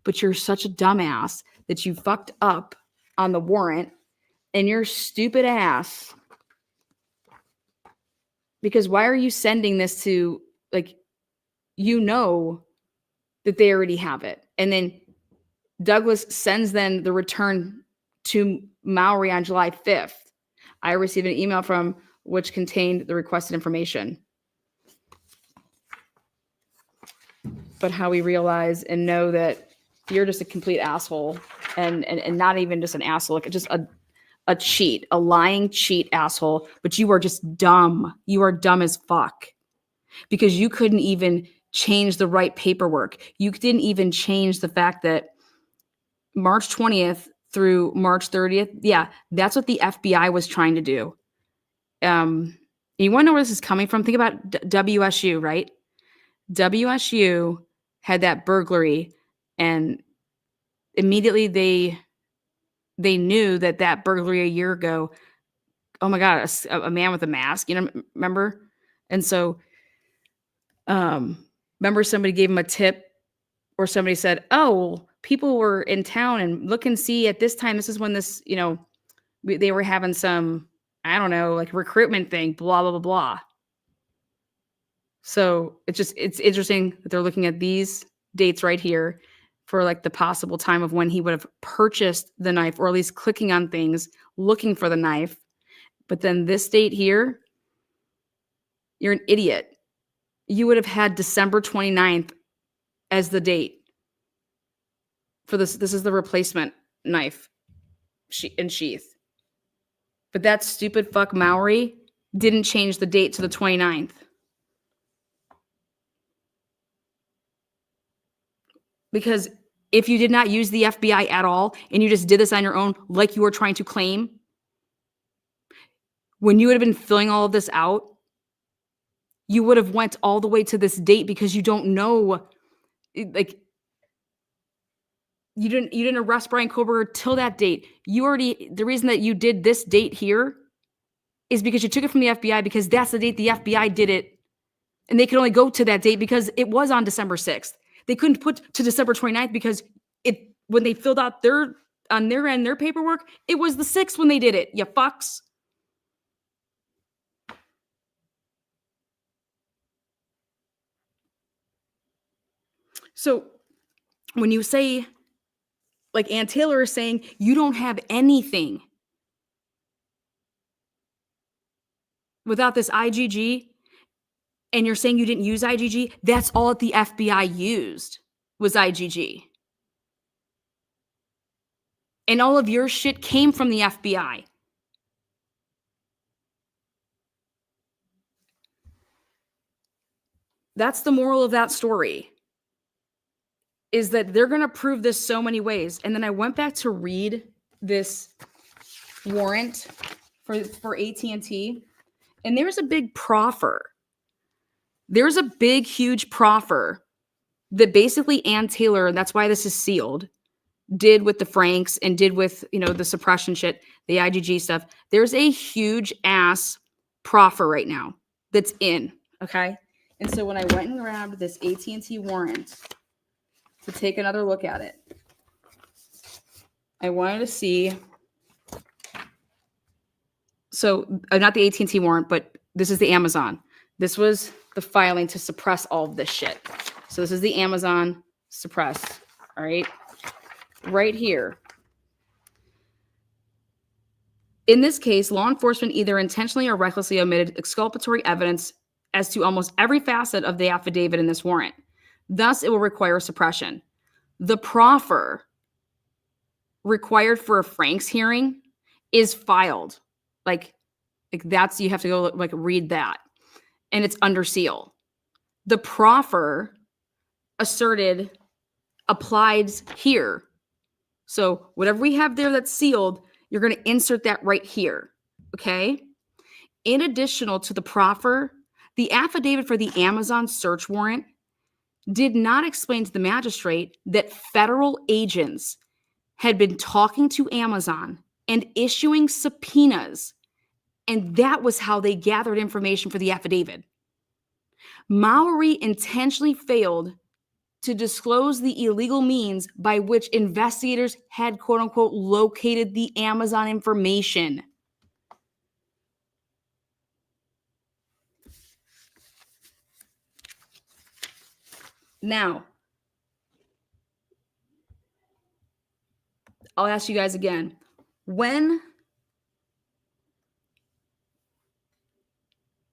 But you're such a dumbass that you fucked up on the warrant, and your stupid ass, because why are you sending this to, like, that they already have it. And then Douglas sends then the return to Mowery on July 5th. I received an email from which contained the requested information. But how we realize and know that you're just a complete asshole, and not even just an asshole, like just a cheat, a lying cheat asshole, but you are just dumb. You are dumb as fuck, because you couldn't even change the right paperwork. You didn't even change the fact that March 20th through March 30th. Yeah, that's what the FBI was trying to do. You want to know where this is coming from? Think about WSU, right? WSU had that burglary, and immediately they knew that burglary a year ago, oh my God, a man with a mask, remember? And so, remember somebody gave him a tip, or somebody said, oh, people were in town and look and see at this time, this is when this, they were having some, I don't know, like recruitment thing, blah, blah, blah, blah. So it's interesting that they're looking at these dates right here for like the possible time of when he would have purchased the knife, or at least clicking on things, looking for the knife. But then this date here, you're an idiot. You would have had December 29th as the date for this. This is the replacement knife and sheath. But that stupid fuck Mowery didn't change the date to the 29th. Because if you did not use the FBI at all, and you just did this on your own, like you were trying to claim, when you would have been filling all of this out, you would have went all the way to this date, because you don't know, like, you didn't arrest Bryan Kohberger till that date. The reason that you did this date here is because you took it from the FBI, because that's the date the FBI did it. And they could only go to that date because it was on December 6th. They couldn't put to December 29th because when they filled out their paperwork, it was the 6th when they did it, you fucks. So when you say, like Ann Taylor is saying, you don't have anything without this IGG, and you're saying you didn't use IGG, that's all that the FBI used was IGG. And all of your shit came from the FBI. That's the moral of that story, is that they're going to prove this so many ways. And then I went back to read this warrant for AT&T, and there's a big proffer. There's a big, huge proffer that basically Ann Taylor, and that's why this is sealed, did with the Franks and did with, the suppression shit, the IGG stuff. There's a huge ass proffer right now that's in, okay? And so when I went and grabbed this AT&T warrant to take another look at it, I wanted to see. So not the AT&T warrant, but this is the Amazon. This was the filing to suppress all of this shit. So this is the Amazon suppress. All right. Right here. In this case, law enforcement either intentionally or recklessly omitted exculpatory evidence as to almost every facet of the affidavit in this warrant. Thus, it will require suppression. The proffer required for a Franks hearing is filed. Like that's, you have to go read that. And it's under seal. The proffer asserted applies here. So whatever we have there that's sealed, you're going to insert that right here. Okay. In addition to the proffer, the affidavit for the Amazon search warrant did not explain to the magistrate that federal agents had been talking to Amazon and issuing subpoenas. And that was how they gathered information for the affidavit. Mowery intentionally failed to disclose the illegal means by which investigators had, quote unquote, located the Amazon information. Now, I'll ask you guys again. When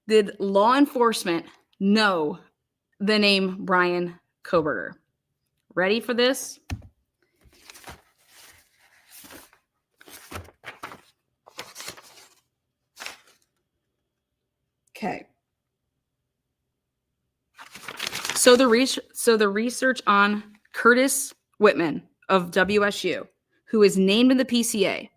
did law enforcement know the name Bryan Kohberger? Ready for this? Okay. So the research on Curtis Whitman of WSU, who is named in the PCA.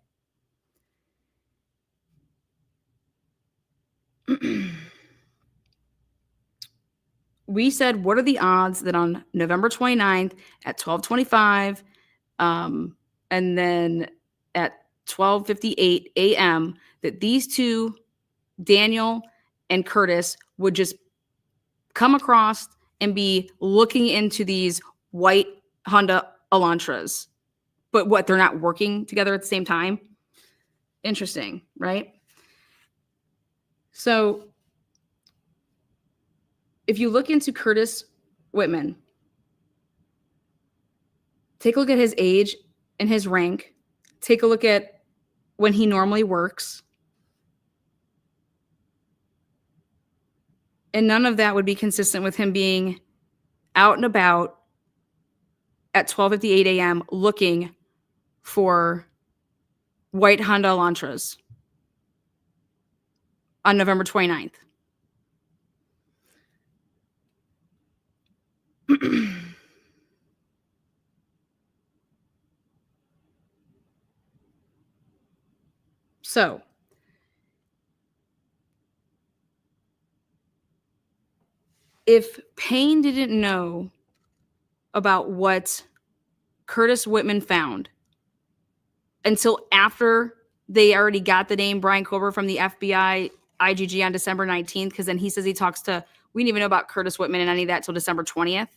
We said, what are the odds that on November 29th at 12:25 and then at 12:58 a.m. that these two, Daniel and Curtis, would just come across and be looking into these white Honda Elantras. But what, they're not working together at the same time? Interesting, right? So if you look into Curtis Whitman, take a look at his age and his rank. Take a look at when he normally works. And none of that would be consistent with him being out and about at 12:58 a.m. looking for white Honda Elantras on November 29th. So, if Payne didn't know about what Curtis Whitman found until after they already got the name Bryan Kohberger from the FBI IGG on December 19th, because then he says he talks to, we didn't even know about Curtis Whitman and any of that till December 20th,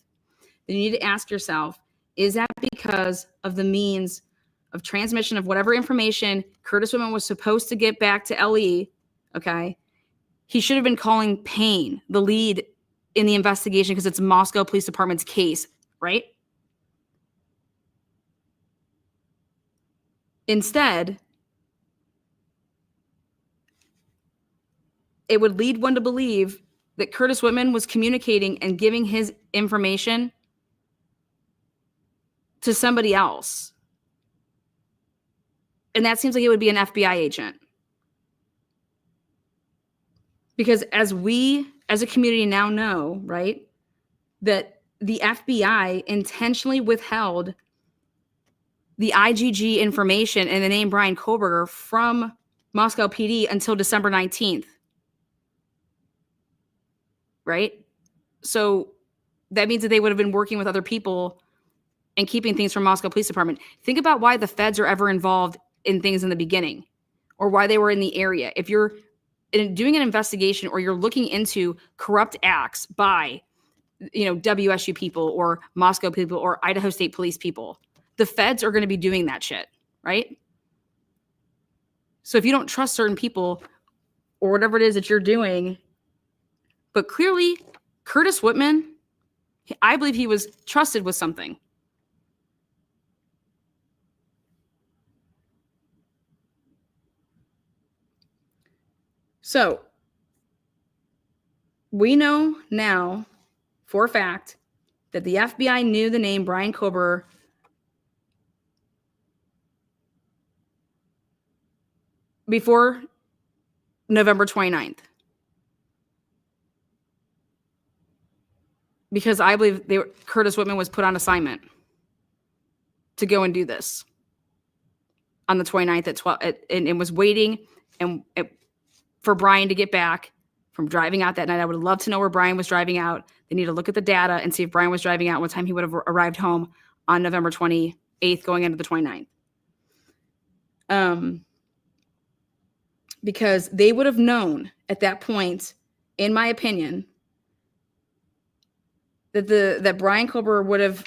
then you need to ask yourself, is that because of the means of transmission of whatever information Curtis Whitman was supposed to get back to LE, okay? He should have been calling Payne, the lead in the investigation, because it's Moscow Police Department's case, right? Instead, it would lead one to believe that Curtis Whitman was communicating and giving his information to somebody else. And that seems like it would be an FBI agent. Because as we, as a community now know, right, that the FBI intentionally withheld the IGG information and the name Bryan Kohberger from Moscow PD until December 19th. Right? So that means that they would have been working with other people and keeping things from Moscow Police Department. Think about why the feds are ever involved in things in the beginning, or why they were in the area. If you're doing an investigation or you're looking into corrupt acts by, WSU people or Moscow people or Idaho State Police people, the feds are going to be doing that shit, right? So if you don't trust certain people or whatever it is that you're doing, but clearly Curtis Whitman, I believe he was trusted with something. So we know now for a fact that the FBI knew the name Bryan Kohberger before November 29th. Because I believe Curtis Whitman was put on assignment to go and do this on the 29th at 12, and was waiting for Bryan to get back from driving out that night. I would love to know where Bryan was driving out. They need to look at the data and see if Bryan was driving out, what time he would have arrived home on November 28th going into the 29th. Because they would have known at that point, in my opinion, that Bryan Kohberger would have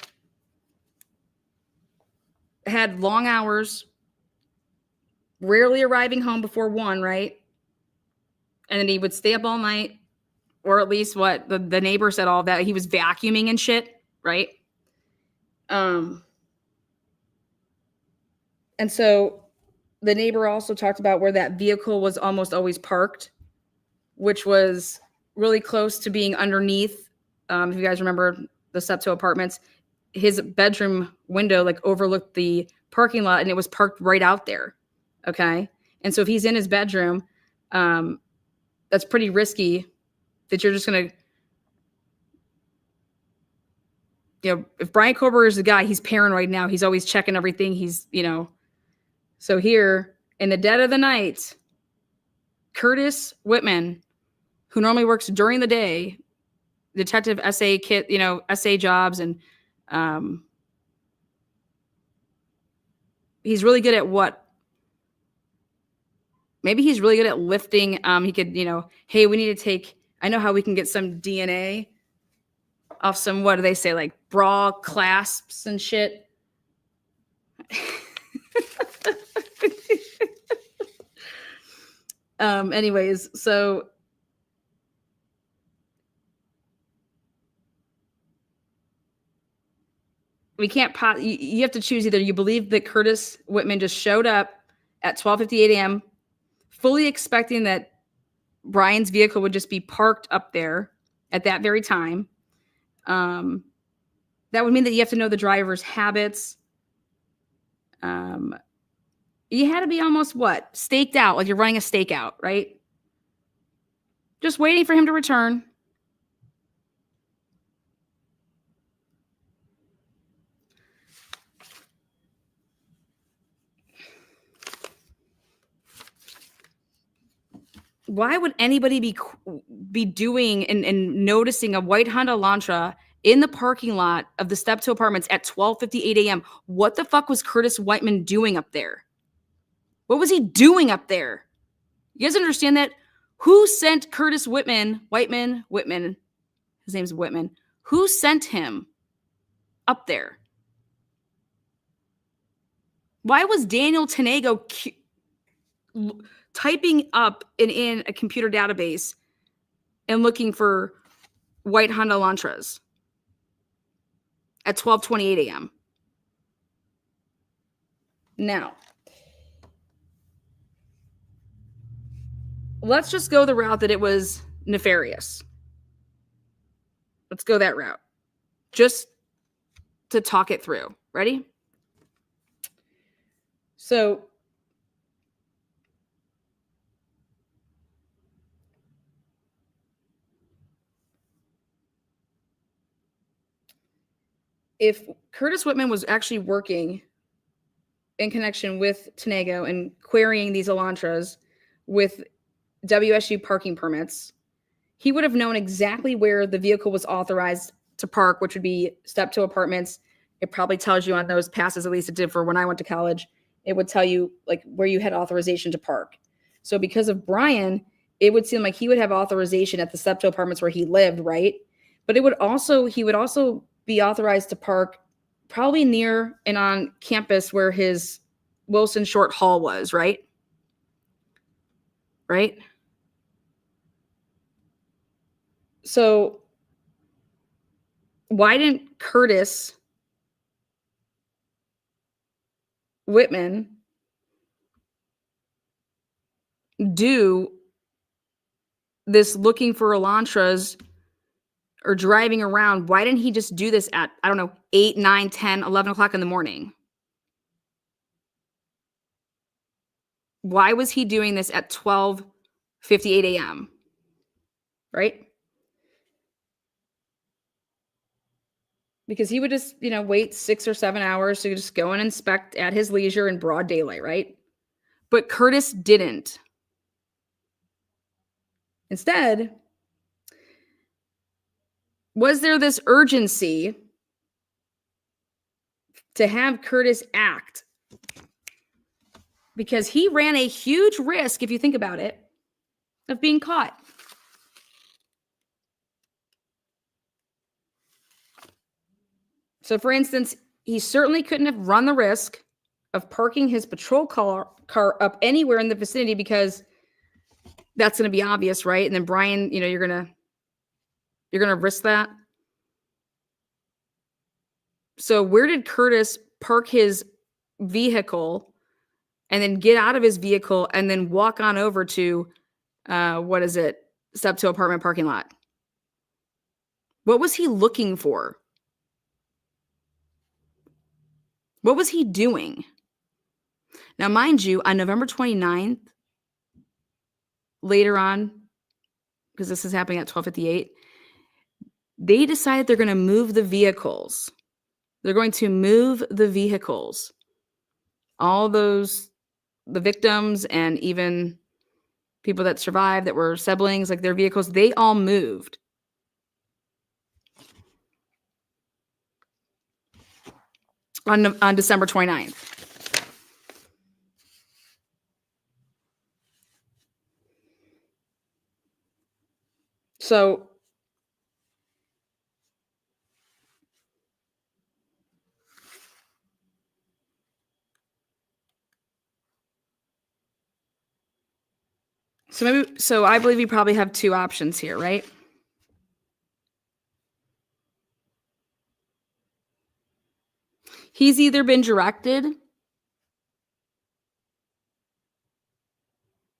had long hours, rarely arriving home before 1, right? And then he would stay up all night, or at least what the neighbor said, all that he was vacuuming and shit, right? And so the neighbor also talked about where that vehicle was almost always parked, which was really close to being underneath. If you guys remember the Septo apartments, his bedroom window overlooked the parking lot, and it was parked right out there. Okay. And so if he's in his bedroom, that's pretty risky that you're just going to, if Bryan Kohberger is the guy, he's paranoid now. He's always checking everything. He's, so here in the dead of the night, Curtis Whitman, who normally works during the day, detective SA kit, SA jobs, and he's really good at what? Maybe he's really good at lifting. He could, hey, we need to take, I know how we can get some DNA off some, what do they say, like bra clasps and shit. Anyways, so we can't you have to choose either. You believe that Curtis Whitman just showed up at 12:58 a.m. fully expecting that Bryan's vehicle would just be parked up there at that very time. That would mean that you have to know the driver's habits. You had to be almost staked out, like you're running a stakeout, right? Just waiting for him to return. Why would anybody be doing and noticing a white Honda Elantra in the parking lot of the Steptoe Apartments at 12:58 a.m.? What the fuck was Curtis Whitman doing up there? What was he doing up there? You guys understand that? Who sent Curtis Whitman? His name's Whitman. Who sent him up there? Why was Daniel Tanego typing up in a computer database and looking for white Honda Elantras at 12:28 a.m.? Now, let's just go the route that it was nefarious. Let's go that route. Just to talk it through. Ready? So, if Curtis Whitman was actually working in connection with Tanego and querying these Elantras with WSU parking permits, he would have known exactly where the vehicle was authorized to park, which would be step to apartments. It probably tells you on those passes, at least it did for when I went to college, it would tell you like where you had authorization to park. So because of Bryan, it would seem like he would have authorization at the step to apartments where he lived, right? But he would also be authorized to park probably near and on campus where his Wilson Short Hall was, right? Right? So why didn't Curtis Whitman do this looking for Elantras or driving around? Why didn't he just do this at, I don't know, 8, 9, 10, 11 o'clock in the morning? Why was he doing this at 12:58 a.m.? Right? Because he would just, wait 6 or 7 hours to just go and inspect at his leisure in broad daylight, right? But Curtis didn't. Instead, was there this urgency to have Curtis act? Because he ran a huge risk, if you think about it, of being caught. So, for instance, he certainly couldn't have run the risk of parking his patrol car up anywhere in the vicinity because that's going to be obvious, right? And then Bryan, you're going to risk that. So where did Curtis park his vehicle and then get out of his vehicle and then walk on over to, step to apartment parking lot? What was he looking for? What was he doing? Now, mind you, on November 29th, later on, because this is happening at 12:58, they decided they're going to move the vehicles. They're going to move the vehicles. All those, the victims and even people that survived that were siblings, like their vehicles, they all moved. On December 29th. So I believe you probably have two options here, right? He's either been directed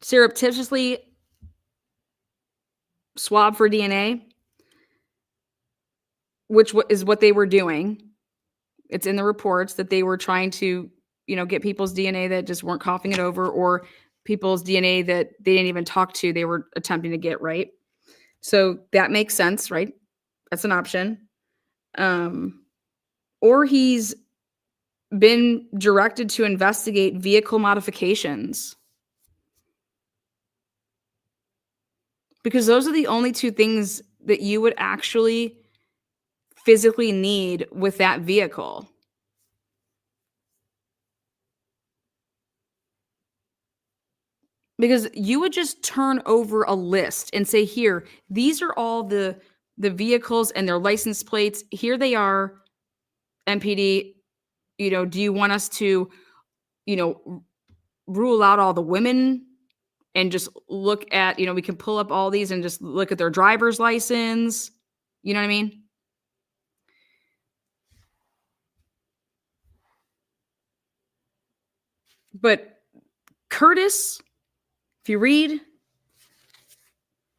surreptitiously swab for DNA, which is what they were doing. It's in the reports that they were trying to, get people's DNA that just weren't coughing it over, or people's DNA that they didn't even talk to, they were attempting to get, right? So that makes sense, right? That's an option. Or he's been directed to investigate vehicle modifications. Because those are the only two things that you would actually physically need with that vehicle. Because you would just turn over a list and say, here, these are all the vehicles and their license plates. Here they are, MPD. Do you want us to, rule out all the women and just look at, we can pull up all these and just look at their driver's license. You know what I mean? But Curtis, if you read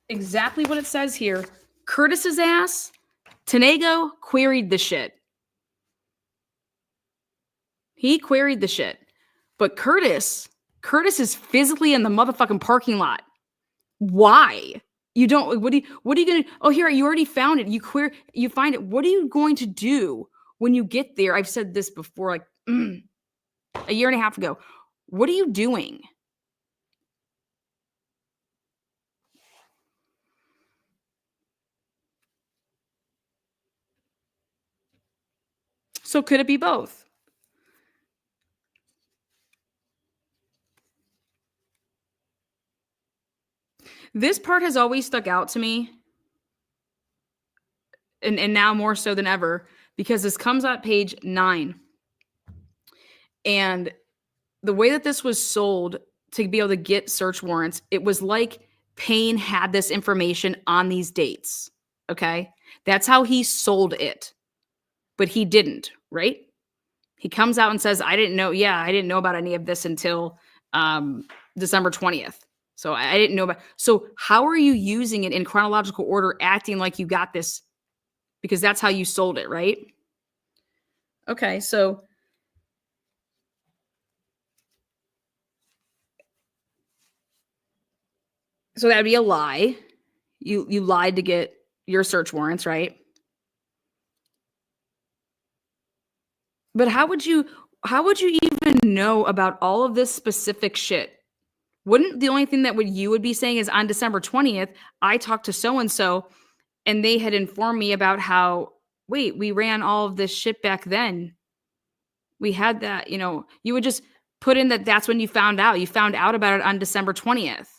exactly what it says here, Curtis's ass, Tanego queried the shit. He queried the shit. But Curtis is physically in the motherfucking parking lot. Why? You don't, what are you going to, oh, here, you already found it. You find it. What are you going to do when you get there? I've said this before, like a year and a half ago. What are you doing? So could it be both? This part has always stuck out to me, and now more so than ever, because this comes at page 9. And the way that this was sold to be able to get search warrants, it was like Payne had this information on these dates. Okay. That's how he sold it. But he didn't, right? He comes out and says, I didn't know. Yeah, I didn't know about any of this until December 20th. So I didn't know about. So how are you using it in chronological order, acting like you got this? Because that's how you sold it, right? Okay, so that would be a lie. You lied to get your search warrants, right? But how would you even know about all of this specific shit? Wouldn't the only thing that you would be saying is on December 20th, I talked to so-and-so and they had informed me about how, wait, we ran all of this shit back then. We had that, you would just put in that that's when you found out. You found out about it on December 20th.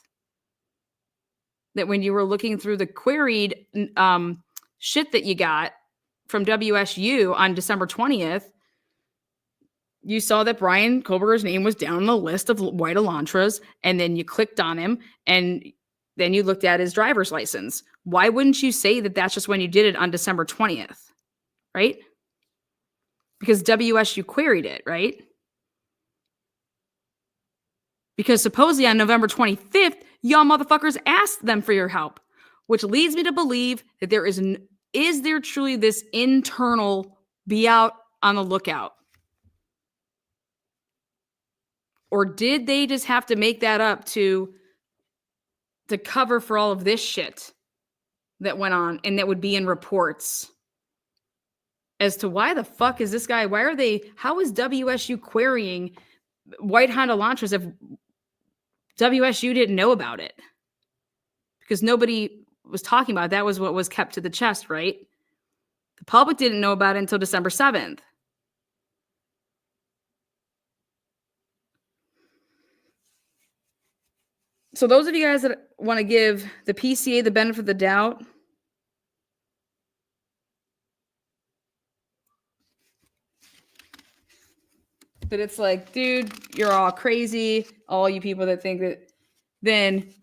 That when you were looking through the queried shit that you got from WSU on December 20th, you saw that Bryan Kohberger's name was down on the list of white Elantras, and then you clicked on him, and then you looked at his driver's license. Why wouldn't you say that that's just when you did it on December 20th, right? Because WSU queried it, right? Because supposedly on November 25th, y'all motherfuckers asked them for your help, which leads me to believe that is there truly this internal be out on the lookout? Or did they just have to make that up to cover for all of this shit that went on and that would be in reports as to why the fuck is this guy? How is WSU querying white Honda Elantras if WSU didn't know about it? Because nobody was talking about it. That was what was kept to the chest, right? The public didn't know about it until December 7th. So those of you guys that want to give the PCA the benefit of the doubt, that it's like, dude, you're all crazy, all you people that think that, then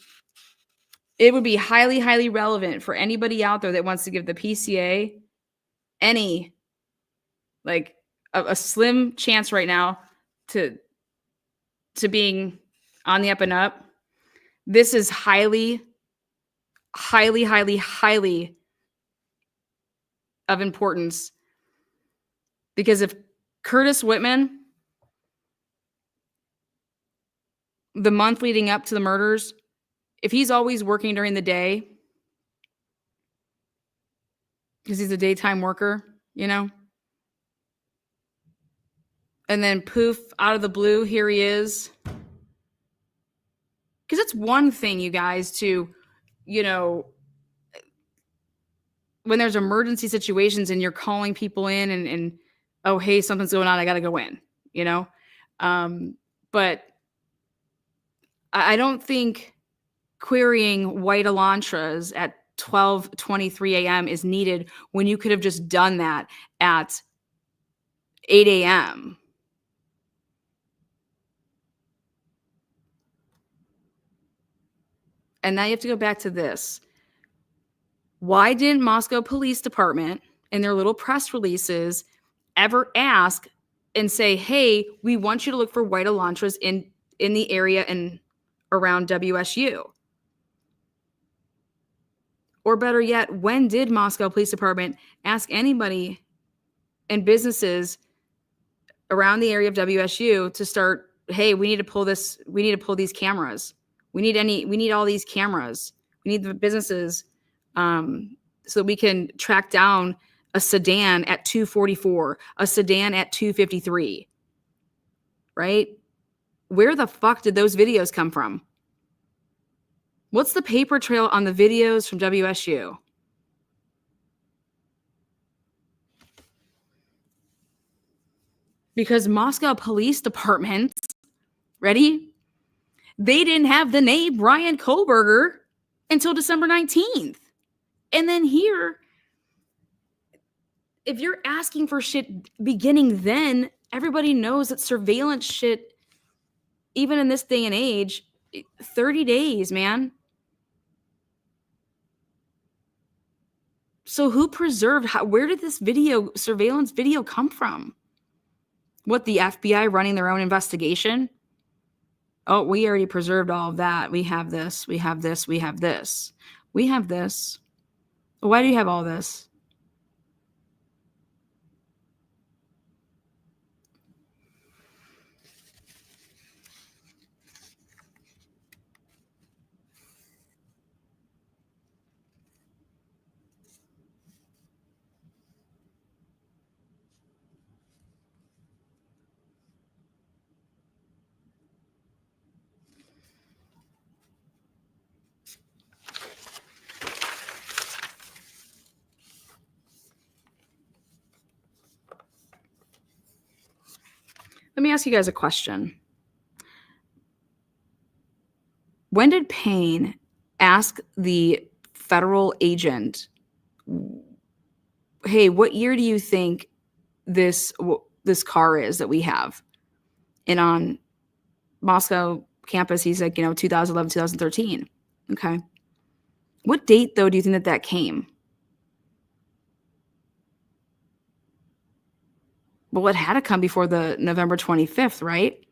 it would be highly, highly relevant for anybody out there that wants to give the PCA any, like, a slim chance right now to being on the up and up. This is highly, highly, highly, highly of importance, because if Curtis Whitman, the month leading up to the murders, if he's always working during the day because he's a daytime worker, and then poof, out of the blue, here he is. Because it's one thing, you guys, to, when there's emergency situations and you're calling people in and oh, hey, something's going on, I got to go in, But I don't think querying white Elantras at 12:23 a.m. is needed when you could have just done that at 8 a.m. And now you have to go back to this. Why didn't Moscow Police Department in their little press releases ever ask and say, hey, we want you to look for white Elantras in the area and around WSU? Or better yet, when did Moscow Police Department ask anybody and businesses around the area of WSU to start, hey, we need to pull these cameras. We need all these cameras. We need the businesses so that we can track down a sedan at 244, a sedan at 253, right? Where the fuck did those videos come from? What's the paper trail on the videos from WSU? Because Moscow Police Department, ready? They didn't have the name Bryan Kohberger until December 19th. And then here, if you're asking for shit beginning then, everybody knows that surveillance shit, even in this day and age, 30 days, man. So who preserved, where did this surveillance video come from? What, the FBI running their own investigation? Oh, we already preserved all of that. We have this, we have this, we have this. We have this. Why do you have all this? Let me ask you guys a question. When did Payne ask the federal agent, hey, what year do you think this car is that we have? And on Moscow campus, he's like, 2011, 2013. Okay. What date, though, do you think that came? Well, it had to come before the November 25th, right?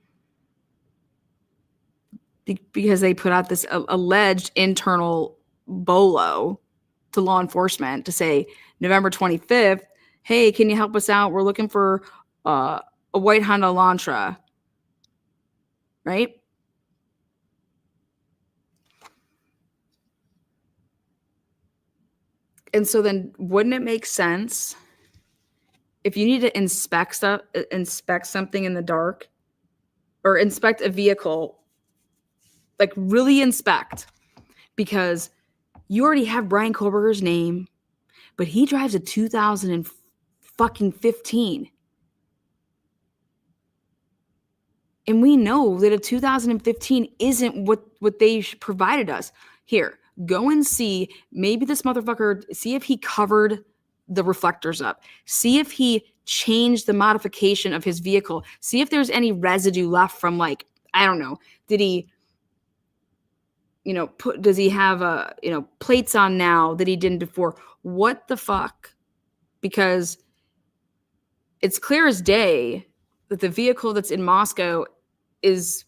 Because they put out this alleged internal bolo to law enforcement to say, November 25th, hey, can you help us out? We're looking for a white Honda Elantra, right? And so then wouldn't it make sense if you need to inspect something in the dark or inspect a vehicle, like really inspect, because you already have Bryan Kohberger's name, but he drives a 2015. And we know that a 2015 isn't what they provided us. Here, go and see, maybe this motherfucker, see if he covered the reflectors up. See if he changed the modification of his vehicle. See if there's any residue left from, like, I don't know, did he, does he have plates on now that he didn't before? What the fuck? Because it's clear as day that the vehicle that's in Moscow is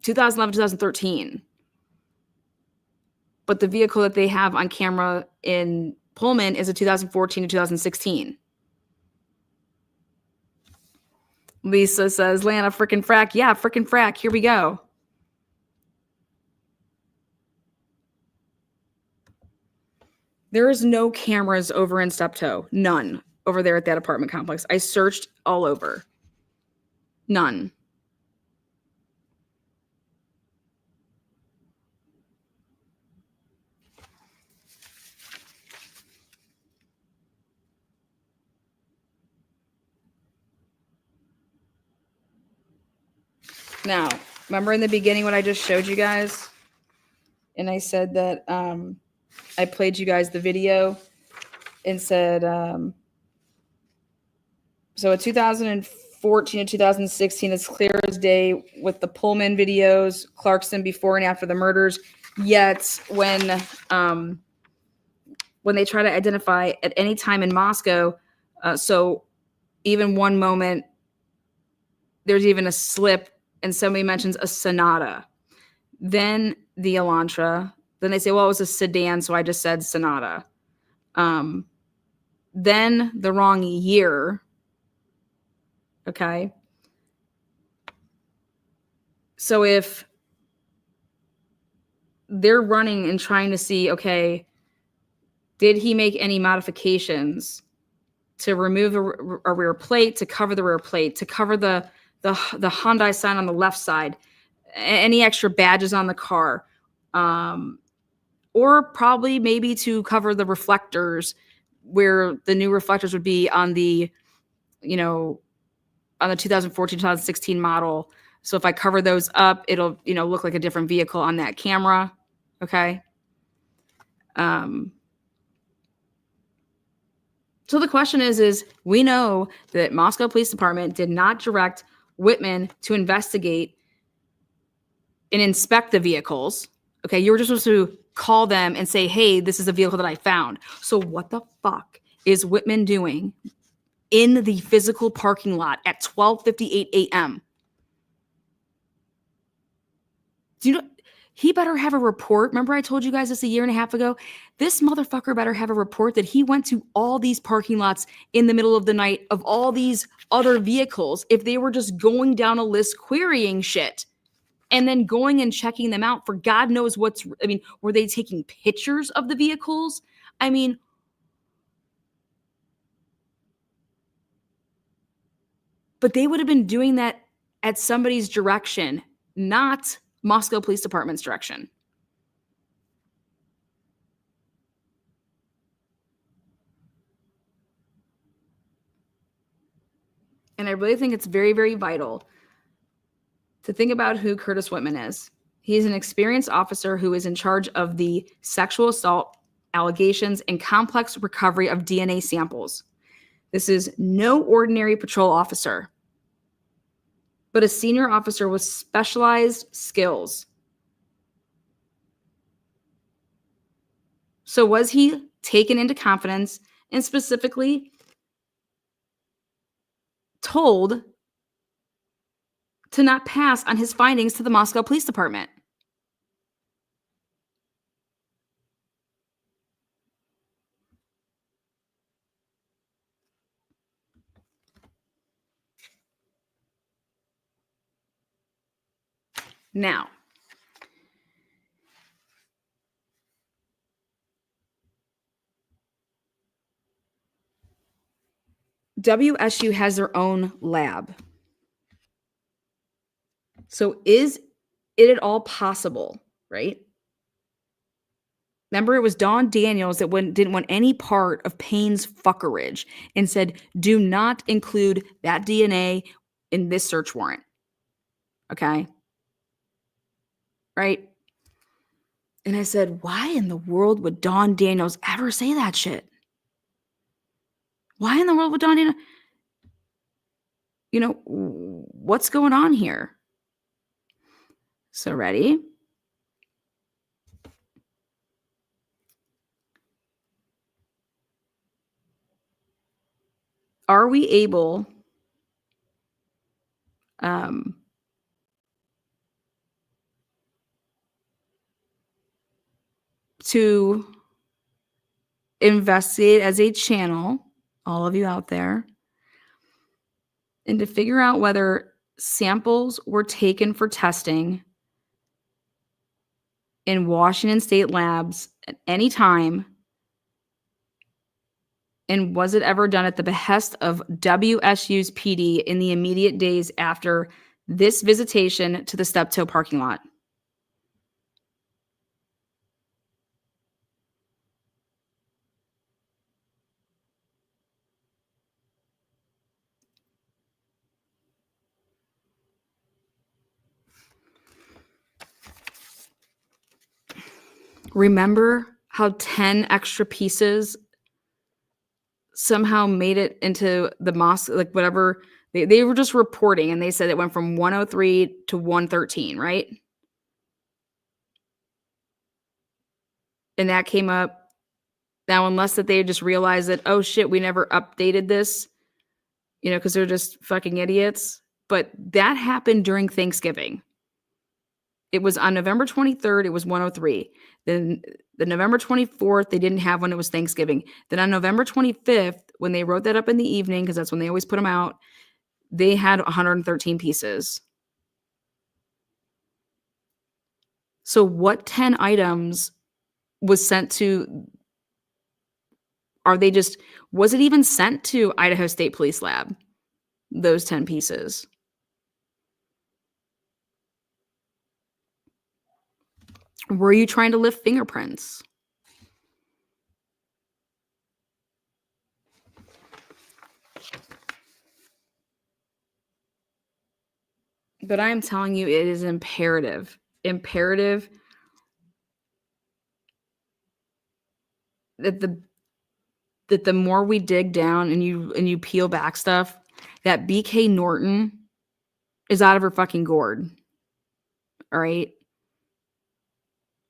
2011, 2013. But the vehicle that they have on camera in Pullman is a 2014 to 2016. Lisa says, Lana, frickin' frack. Yeah, frickin' frack. Here we go. There is no cameras over in Steptoe. None over there at that apartment complex. I searched all over. None. Now, remember in the beginning when I just showed you guys? And I said that I played you guys the video and said, so a 2014 and 2016 is clear as day with the Pullman videos, Clarkson before and after the murders. Yet when they try to identify at any time in Moscow, so even one moment, there's even a slip and somebody mentions a Sonata, then the Elantra, then they say, well, it was a sedan, so I just said Sonata. Then the wrong year. Okay. So if they're running and trying to see, okay, did he make any modifications to remove a rear plate, to cover the rear plate, to cover the Hyundai sign on the left side, any extra badges on the car, or probably maybe to cover the reflectors where the new reflectors would be on the on the 2014, 2016 model. So if I cover those up, it'll, look like a different vehicle on that camera. Okay. So the question is we know that Moscow Police Department did not direct Whitman to investigate and inspect the vehicles. Okay. You were just supposed to call them and say, hey, this is a vehicle that I found. So what the fuck is Whitman doing in the physical parking lot at 12:58 a.m.? Do you know he better have a report? Remember I told you guys this a year and a half ago? This motherfucker better have a report that he went to all these parking lots in the middle of the night of all these other vehicles if they were just going down a list querying shit and then going and checking them out for God knows were they taking pictures of the vehicles? But they would have been doing that at somebody's direction, not Moscow Police Department's direction. And I really think it's very, very vital to think about who Curtis Whitman is. He's an experienced officer who is in charge of the sexual assault allegations and complex recovery of DNA samples. This is no ordinary patrol officer, but a senior officer with specialized skills. So was he taken into confidence and specifically told to not pass on his findings to the Moscow Police Department? Now, WSU has their own lab. So is it at all possible, right? Remember, it was Dawn Daniels that didn't want any part of Payne's fuckerage and said, do not include that DNA in this search warrant. Okay? Right? And I said, why in the world would Dawn Daniels ever say that shit? Why in the world would Dawn Daniels? What's going on here? So ready? Are we able to investigate as a channel, all of you out there, and to figure out whether samples were taken for testing in Washington State labs at any time? And was it ever done at the behest of WSU's PD in the immediate days after this visitation to the Steptoe parking lot? Remember how 10 extra pieces somehow made it into the mosque, like whatever, they were just reporting and they said it went from 103 to 113, right? And that came up. Now, unless that they just realized that, oh shit, we never updated this, because they're just fucking idiots. But that happened during Thanksgiving. It was on November 23rd, it was 103. Then the November 24th, they didn't have one, it was Thanksgiving. Then on November 25th, when they wrote that up in the evening, because that's when they always put them out, they had 113 pieces. So what 10 items was sent to, was it even sent to Idaho State Police Lab? Those 10 pieces. Were you trying to lift fingerprints? But I am telling you, it is imperative that the more we dig down and you peel back stuff, that BK Norton is out of her fucking gourd. All right.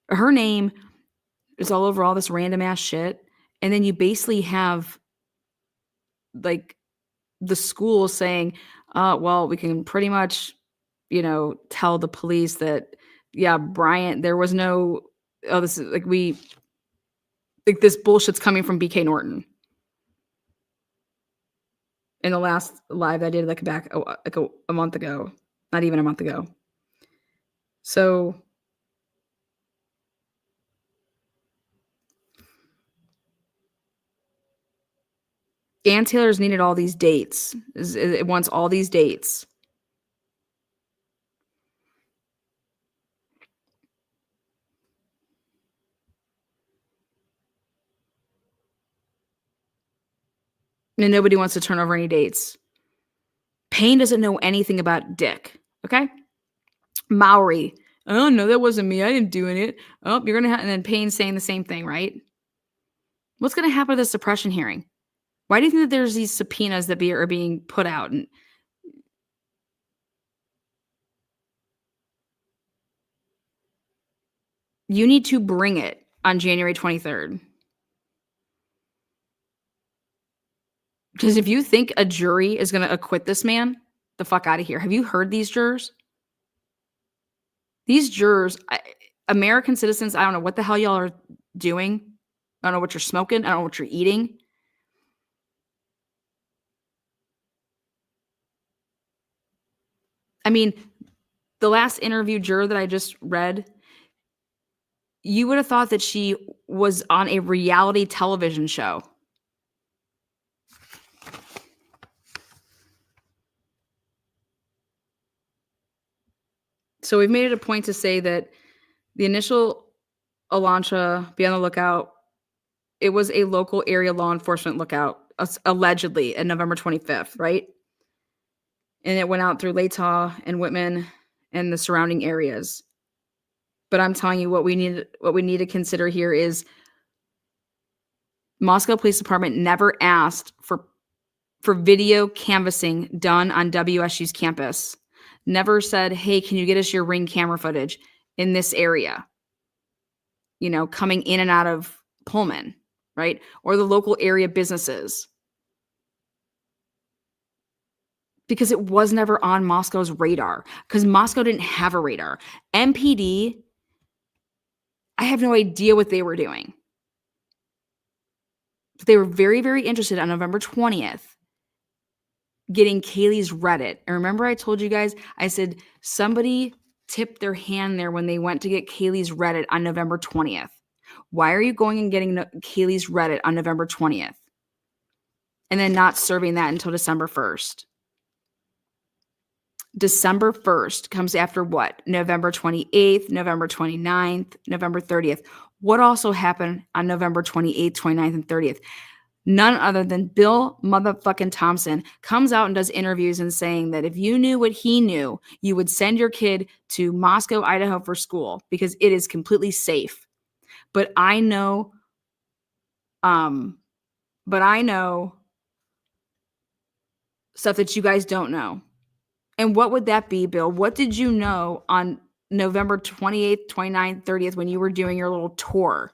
Her name is all over all this random ass shit. And then you basically have like the school saying, well, we can pretty much, tell the police that, yeah, Bryant, there was no, this is like, this bullshit's coming from BK Norton. In the last live I did back a month ago, not even a month ago. So Ann Taylor's needed all these dates. It wants all these dates. And nobody wants to turn over any dates. Payne doesn't know anything about Dick. Okay? Mowery. Oh, no, that wasn't me. I didn't do it. Oh, you're going to and then Payne saying the same thing, right? What's going to happen to the suppression hearing? Why do you think that there's these subpoenas that are being put out? And you need to bring it on January 23rd. Because if you think a jury is going to acquit this man, the fuck out of here. Have you heard these jurors? These jurors, American citizens, I don't know what the hell y'all are doing. I don't know what you're smoking. I don't know what you're eating. I mean, the last interview juror that I just read, you would have thought that she was on a reality television show. So we've made it a point to say that the initial Elantra, be on the lookout, it was a local area law enforcement lookout, allegedly, on November 25th, right? And it went out through Latah and Whitman and the surrounding areas. But I'm telling you, what we need to consider here is Moscow Police Department never asked for video canvassing done on WSU's campus. Never said, hey, can you get us your Ring camera footage in this area? Coming in and out of Pullman, right? Or the local area businesses. Because it was never on Moscow's radar. Because Moscow didn't have a radar. MPD, I have no idea what they were doing. But they were very, very interested on November 20th getting Kaylee's Reddit. And remember I told you guys, I said somebody tipped their hand there when they went to get Kaylee's Reddit on November 20th. Why are you going and getting Kaylee's Reddit on November 20th? And then not serving that until December 1st? December 1st comes after what? November 28th, November 29th, November 30th. What also happened on November 28th, 29th, and 30th? None other than Bill motherfucking Thompson comes out and does interviews and saying that if you knew what he knew, you would send your kid to Moscow, Idaho for school because it is completely safe. But I know stuff that you guys don't know. And what would that be, Bill? What did you know on November 28th, 29th, 30th when you were doing your little tour?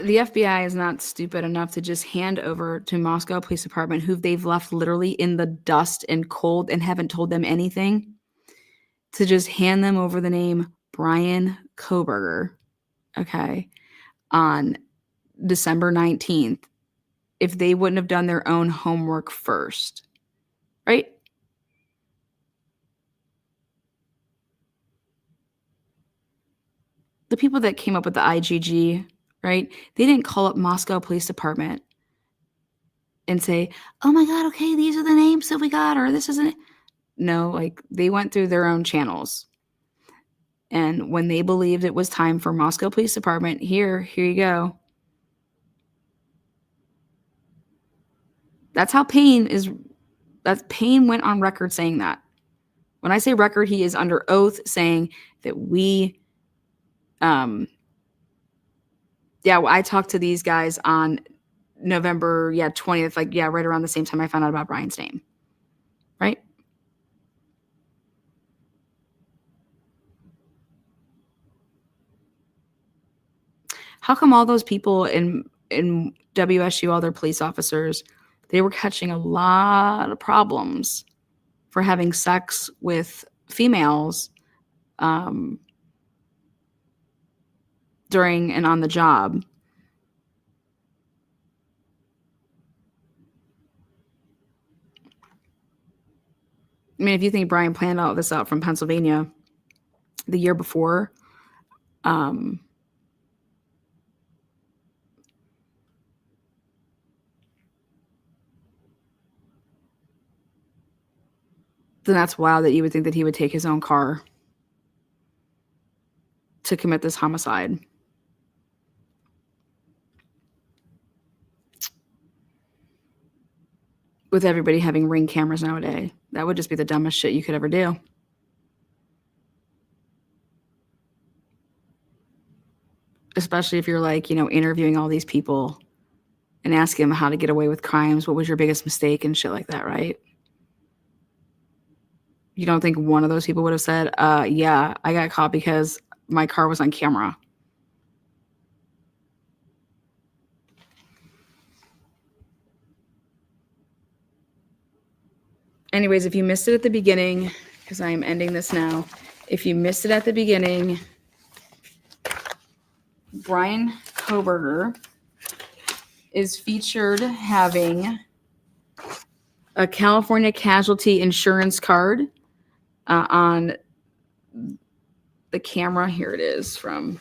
The FBI is not stupid enough to just hand over to Moscow Police Department, who they've left literally in the dust and cold and haven't told them anything, to just hand them over the name Bryan Kohberger, okay, on December 19th, if they wouldn't have done their own homework first, right? the people that came up with the IGG, right? They didn't call up Moscow Police Department and say, oh my God, okay, these are the names that we got, or this isn't. No, like they went through their own channels. And when they believed it was time for Moscow Police Department, here you go. That's how Payne went on record saying that. When I say record, he is under oath saying that I talked to these guys on November 20th, right around the same time I found out about Bryan's name. Right? How come all those people in WSU, all their police officers, they were catching a lot of problems for having sex with females during and on the job? I mean, if you think Bryan planned all this out from Pennsylvania the year before, then that's wild that you would think that he would take his own car to commit this homicide. With everybody having Ring cameras nowadays, that would just be the dumbest shit you could ever do. Especially if you're interviewing all these people and asking them how to get away with crimes. What was your biggest mistake and shit like that, right? You don't think one of those people would have said, yeah, I got caught because my car was on camera. Anyways, if you missed it at the beginning, because I am ending this now, if you missed it at the beginning, Bryan Kohberger is featured having a California casualty insurance card on the camera. Here it is from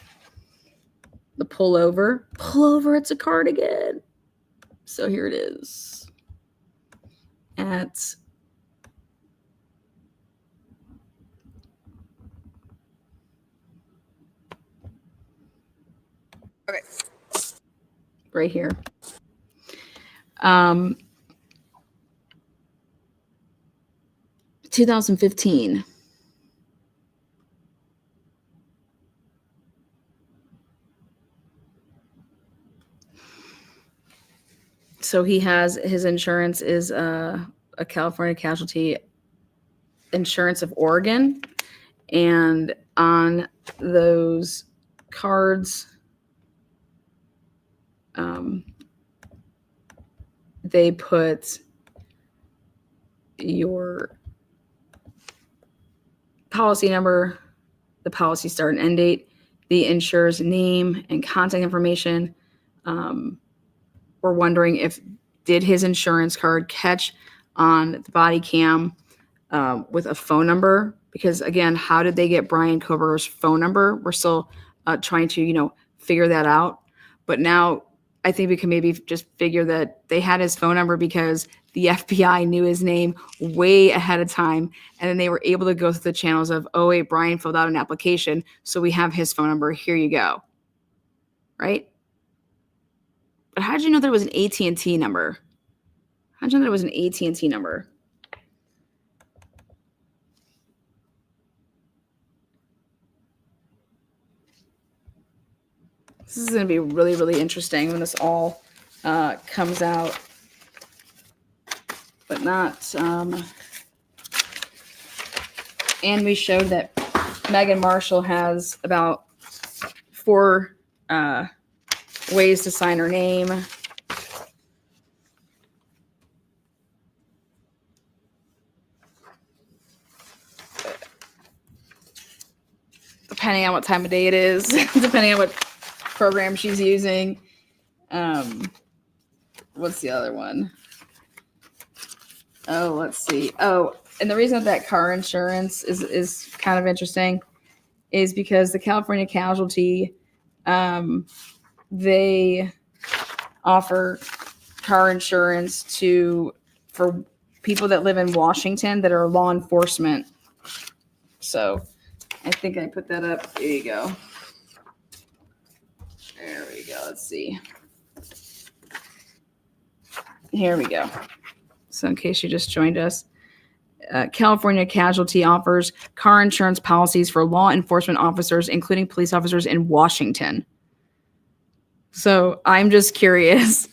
the pullover. Pullover, it's a card again. So here it is. Okay. Right here. 2015. So he has his insurance is a California Casualty Insurance of Oregon, and on those cards, they put your policy number, the policy start and end date, the insurer's name and contact information. We're wondering did his insurance card catch on the body cam with a phone number? Because again, how did they get Bryan Kohberger's phone number? We're still trying to, figure that out. But now I think we can maybe just figure that they had his phone number because the FBI knew his name way ahead of time. And then they were able to go through the channels of, oh, wait, Bryan filled out an application, so we have his phone number. Here you go. Right? But how did you know there was an AT&T number? How did you know there was an AT&T number? This is going to be really, really interesting when this all comes out. But not... and we showed that Megan Marshall has about 4 ways to sign her name. Depending on what time of day it is, depending on what program she's using. What's the other one? Let's see. And the reason that car insurance is kind of interesting is because the California Casualty, they offer car insurance for people that live in Washington that are law enforcement. So I think I put that up. There you go. There we go. Let's see. Here we go. So in case you just joined us, California Casualty offers car insurance policies for law enforcement officers, including police officers in Washington. So I'm just curious,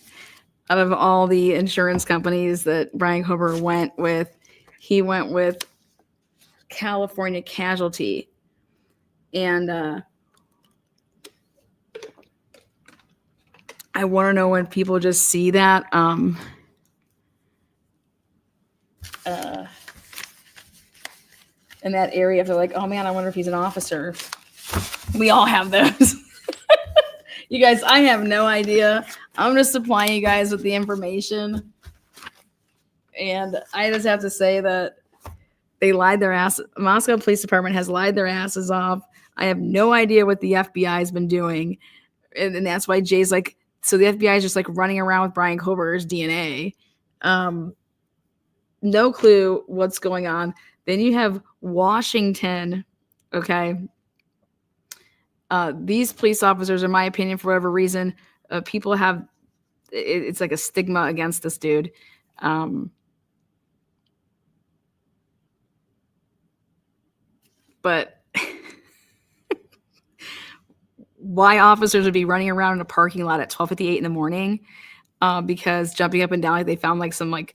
out of all the insurance companies that Bryan Kohberger went with, he went with California Casualty. And I want to know when people just see that. In that area, if they're like, oh man, I wonder if he's an officer. We all have those. You guys, I have no idea. I'm just supplying you guys with the information. And I just have to say that they lied their ass. Moscow Police Department has lied their asses off. I have no idea what the FBI has been doing. And that's why Jay's like, so the FBI is just like running around with Bryan Kohberger's DNA. No clue what's going on. Then you have Washington. Okay. These police officers, in my opinion, for whatever reason, people have, it's like a stigma against this dude. But why officers would be running around in a parking lot at 12:58 in the morning, because jumping up and down, like they found like some like,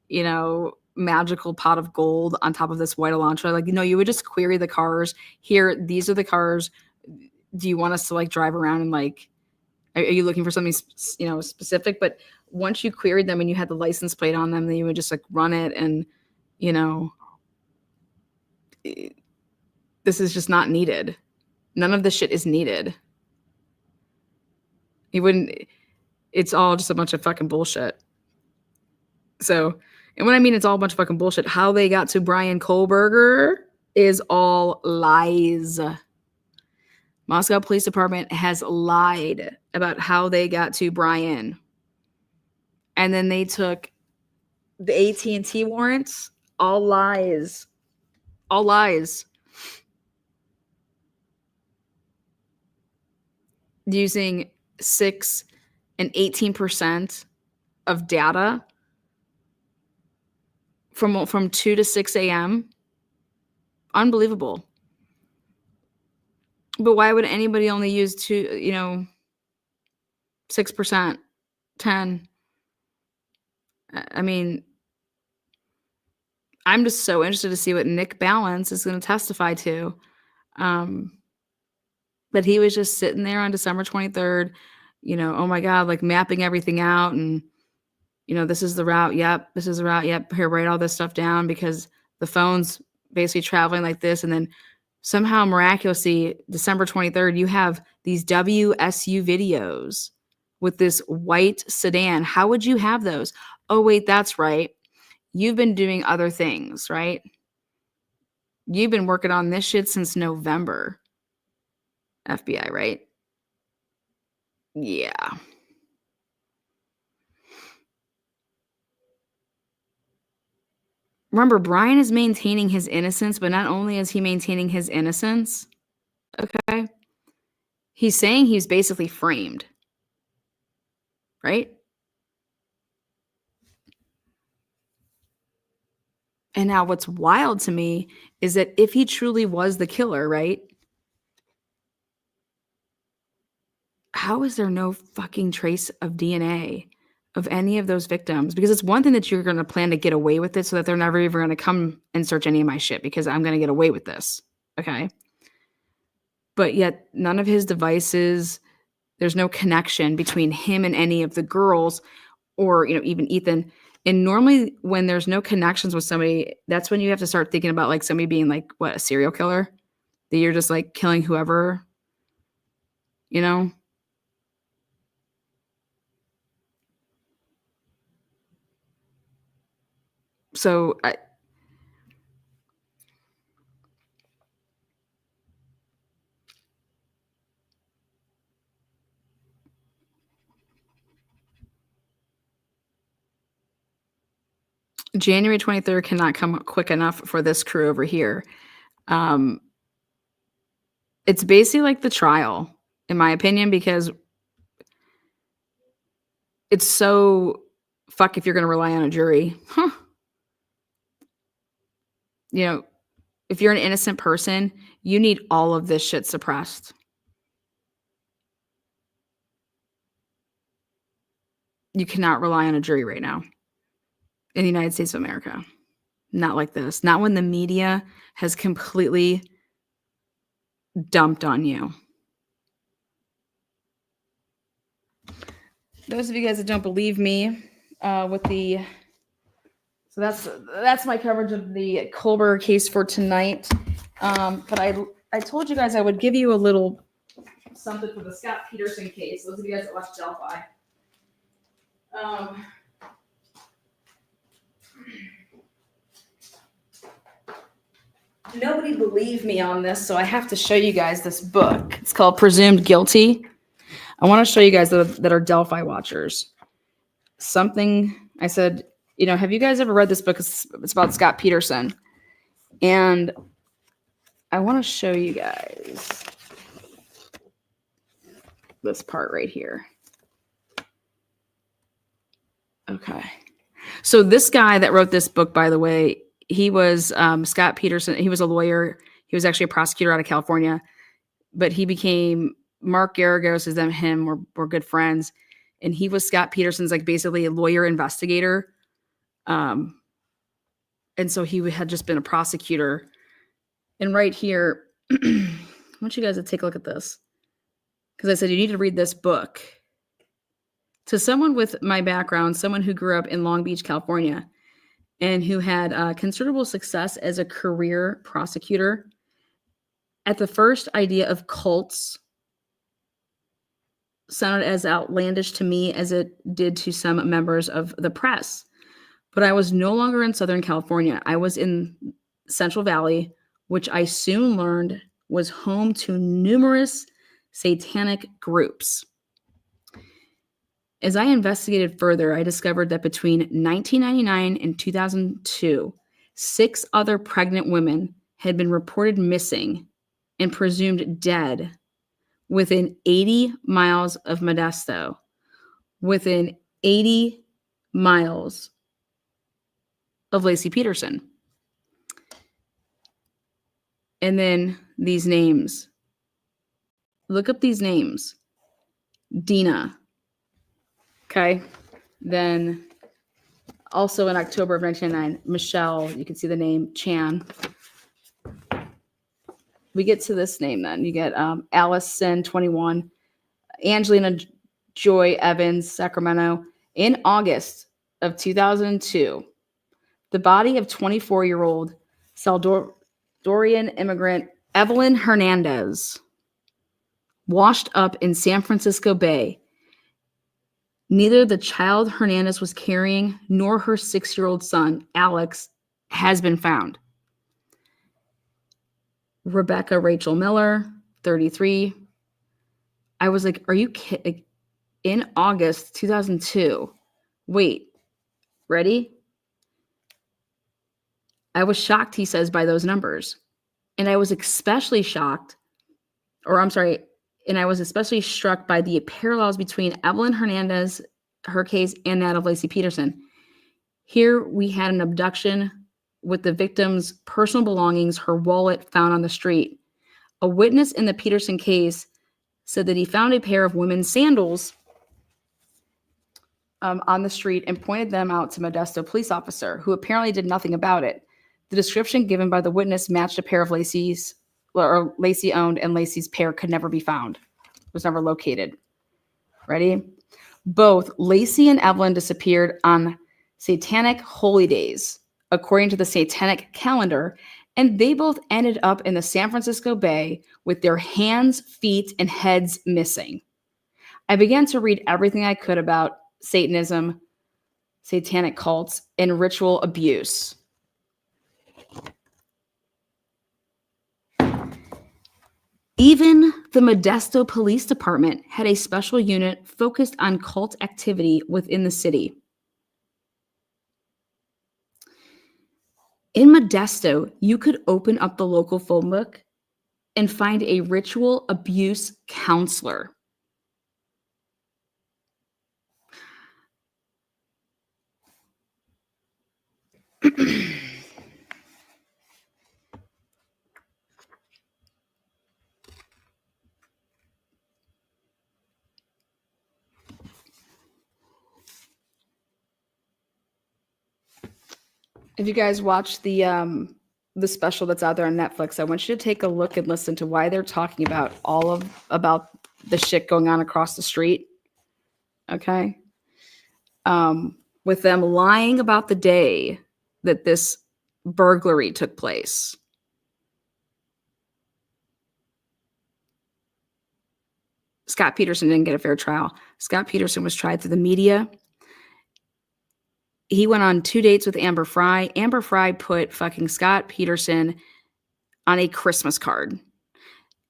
you know, magical pot of gold on top of this white Elantra. Like, you know, you would just query the cars. Here, these are the cars. Do you want us to like drive around and like, are you looking for something, you know, specific? But once you queried them and you had the license plate on them, then you would just like run it. And, you know, this is just not needed. None of this shit is needed. You wouldn't, it's all just a bunch of fucking bullshit. So, and when I mean it's all a bunch of fucking bullshit, how they got to Bryan Kohberger is all lies. Moscow Police Department has lied about how they got to Bryan. And then they took the AT&T warrants, all lies. All lies. Using 6 and 18% of data from 2 to 6 a.m. Unbelievable. But why would anybody only use 6%, 10? I mean, I'm just so interested to see what Nick Balance is going to testify to. But he was just sitting there on December 23rd, you know, oh my God, like mapping everything out. And, you know, this is the route. Yep. This is the route. Yep. Here, write all this stuff down because the phone's basically traveling like this. And then somehow miraculously, December 23rd, you have these WSU videos with this white sedan. How would you have those? Oh, wait, that's right. You've been doing other things, right? You've been working on this shit since November. FBI, right? Yeah. Remember, Bryan is maintaining his innocence, but not only is he maintaining his innocence, okay, he's saying he's basically framed, right? And now what's wild to me is that if he truly was the killer, right? How is there no fucking trace of DNA of any of those victims? Because it's one thing that you're going to plan to get away with it so that they're never even going to come and search any of my shit because I'm going to get away with this. Okay. But yet none of his devices, there's no connection between him and any of the girls or, you know, even Ethan. And normally when there's no connections with somebody, that's when you have to start thinking about like somebody being like, what, a serial killer? That you're just like killing whoever, you know? So January 23rd cannot come quick enough for this crew over here. It's basically like the trial, in my opinion, because it's so fuck if you're going to rely on a jury. You know, if you're an innocent person, you need all of this shit suppressed. You cannot rely on a jury right now in the United States of America. Not like this. Not when the media has completely dumped on you. Those of you guys that don't believe me, so that's my coverage of the Kohberger case for tonight. But I told you guys I would give you a little something for the Scott Peterson case. Those of you guys that watch Delphi. Nobody believed me on this, so I have to show you guys this book. It's called Presumed Guilty. I want to show you guys that are Delphi watchers. Something I said, have you guys ever read this book? It's about Scott Peterson. And I want to show you guys this part right here. Okay. So this guy that wrote this book, by the way, he was Scott Peterson. He was a lawyer. He was actually a prosecutor out of California, but he became Mark Garagos is him were good friends. And he was Scott Peterson's basically a lawyer investigator. And so he had just been a prosecutor. And right here, I want you guys to take a look at this. Because I said, you need to read this book. To someone with my background, someone who grew up in Long Beach, California, and who had considerable success as a career prosecutor, at the first idea of cults sounded as outlandish to me as it did to some members of the press. But I was no longer in Southern California. I was in Central Valley, which I soon learned was home to numerous satanic groups. As I investigated further, I discovered that between 1999 and 2002, 6 other pregnant women had been reported missing and presumed dead within 80 miles of Modesto, within 80 miles of Lacey Peterson. And then these names. Look up these names. Dina. Okay. Then also in October of 1999, Michelle, you can see the name Chan. We get to this name then. You get Allison, 21, Angelina Joy Evans, Sacramento. In August of 2002, the body of 24-year-old Salvadorian immigrant Evelyn Hernandez washed up in San Francisco Bay. Neither the child Hernandez was carrying nor her 6-year-old son, Alex, has been found. Rebecca Rachel Miller, 33. I was like, are you kidding? In August 2002. Wait, ready? I was shocked, he says, by those numbers. And I was especially struck by the parallels between Evelyn Hernandez, her case, and that of Lacey Peterson. Here we had an abduction with the victim's personal belongings, her wallet, found on the street. A witness in the Peterson case said that he found a pair of women's sandals on the street and pointed them out to Modesto police officer, who apparently did nothing about it. The description given by the witness matched a pair of Lacey owned, and Lacey's pair could never be found. It was never located. Ready? Both Lacey and Evelyn disappeared on satanic holy days, according to the satanic calendar, and they both ended up in the San Francisco Bay with their hands, feet, and heads missing. I began to read everything I could about Satanism, satanic cults, and ritual abuse. Even the Modesto Police Department had a special unit focused on cult activity within the city. In Modesto, you could open up the local phone book and find a ritual abuse counselor. If you guys watch the special that's out there on Netflix, I want you to take a look and listen to why they're talking about about the shit going on across the street. Okay. With them lying about the day that this burglary took place. Scott Peterson didn't get a fair trial. Scott Peterson was tried through the media. He went on 2 dates with Amber Fry. Amber Fry put fucking Scott Peterson on a Christmas card.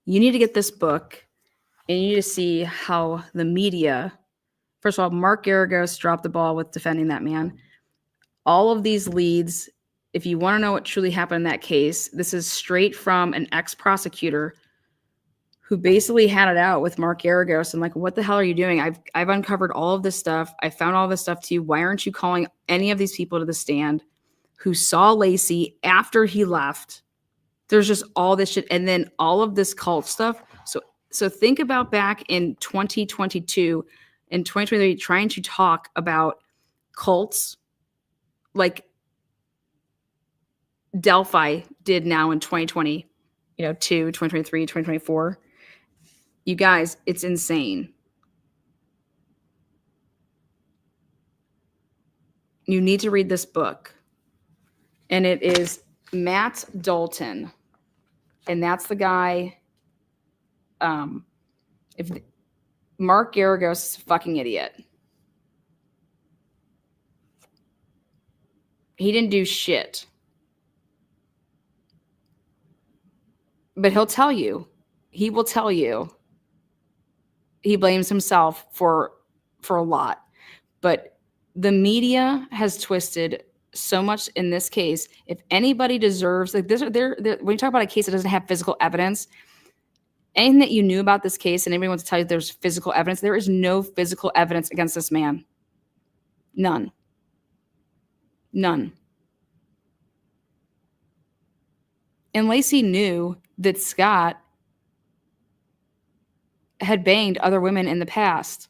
You need to get this book and you need to see how the media, first of all, Mark Garagos dropped the ball with defending that man. All of these leads, if you want to know what truly happened in that case, this is straight from an ex-prosecutor who basically had it out with Mark Garagos and like, what the hell are you doing? I've uncovered all of this stuff. I found all this stuff to you. Why aren't you calling any of these people to the stand who saw Lacey after he left? There's just all this shit. And then all of this cult stuff. So think about back in 2022 and 2023, trying to talk about cults like Delphi did now in 2020, 2023, 2024. You guys, it's insane. You need to read this book. And it is Matt Dalton. And that's the guy. If Mark Garagos is a fucking idiot. He didn't do shit. But he'll tell you. He will tell you. He blames himself for a lot. But the media has twisted so much in this case. If anybody deserves, like this, when you talk about a case that doesn't have physical evidence, anything that you knew about this case and anybody wants to tell you there's physical evidence, there is no physical evidence against this man. None. None. And Lacey knew that Scott had banged other women in the past.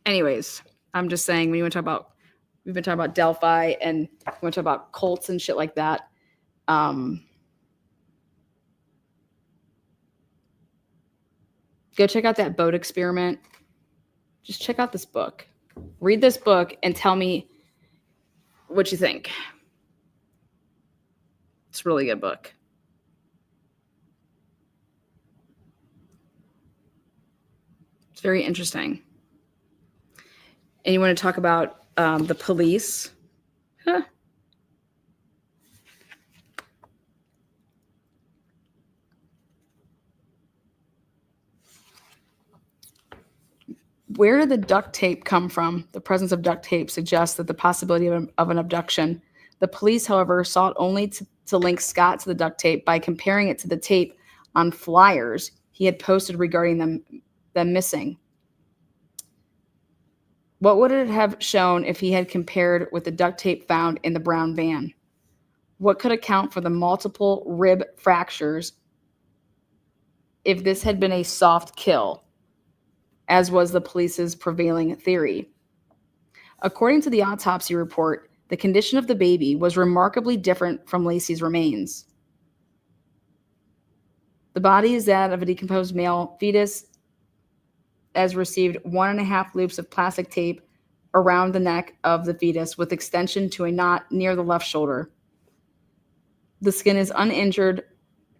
Anyways, I'm just saying, when you want to talk about, we've been talking about Delphi and we want to talk about cults and shit like that. Go check out that boat experiment. Just check out this book. Read this book and tell me what you think. It's a really good book. It's very interesting. And you want to talk about the police? Huh. Where did the duct tape come from? The presence of duct tape suggests that the possibility of an abduction. The police, however, sought only to link Scott to the duct tape by comparing it to the tape on flyers he had posted regarding them missing. What would it have shown if he had compared with the duct tape found in the brown van? What could account for the multiple rib fractures if this had been a soft kill, as was the police's prevailing theory? According to the autopsy report, the condition of the baby was remarkably different from Lacey's remains. The body is that of a decomposed male fetus, as received 1.5 loops of plastic tape around the neck of the fetus with extension to a knot near the left shoulder. The skin is uninjured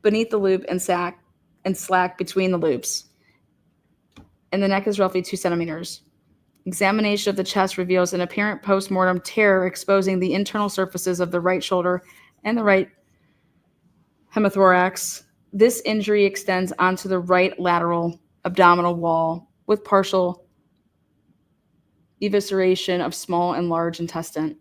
beneath the loop and slack between the loops. And the neck is roughly 2 centimeters. Examination of the chest reveals an apparent post-mortem tear exposing the internal surfaces of the right shoulder and the right hemithorax. This injury extends onto the right lateral abdominal wall with partial evisceration of small and large intestine.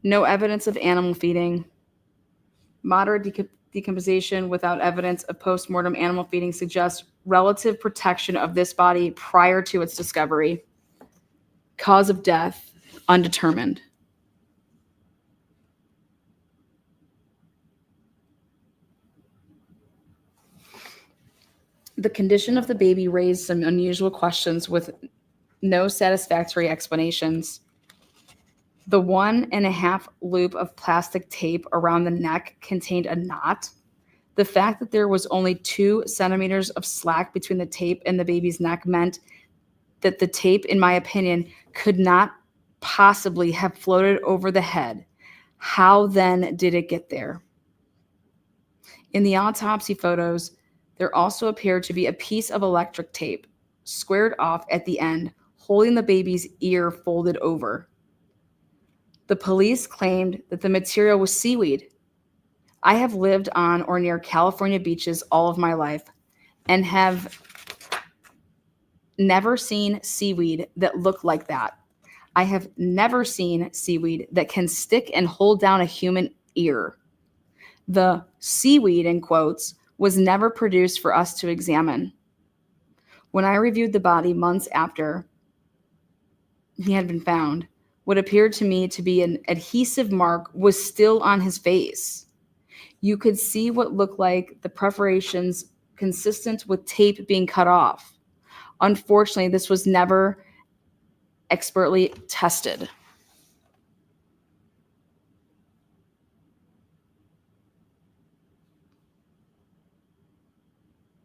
No evidence of animal feeding. Moderate decomposition without evidence of post-mortem animal feeding suggests relative protection of this body prior to its discovery. Cause of death, undetermined. The condition of the baby raised some unusual questions with no satisfactory explanations. The 1.5 loop of plastic tape around the neck contained a knot. The fact that there was only 2 centimeters of slack between the tape and the baby's neck meant that the tape, in my opinion, could not possibly have floated over the head. How then did it get there? In the autopsy photos, there also appeared to be a piece of electric tape squared off at the end, holding the baby's ear folded over. The police claimed that the material was seaweed. I have lived on or near California beaches all of my life and have never seen seaweed that looked like that. I have never seen seaweed that can stick and hold down a human ear. The seaweed, in quotes, was never produced for us to examine. When I reviewed the body months after he had been found, what appeared to me to be an adhesive mark was still on his face. You could see what looked like the perforations consistent with tape being cut off. Unfortunately, this was never expertly tested.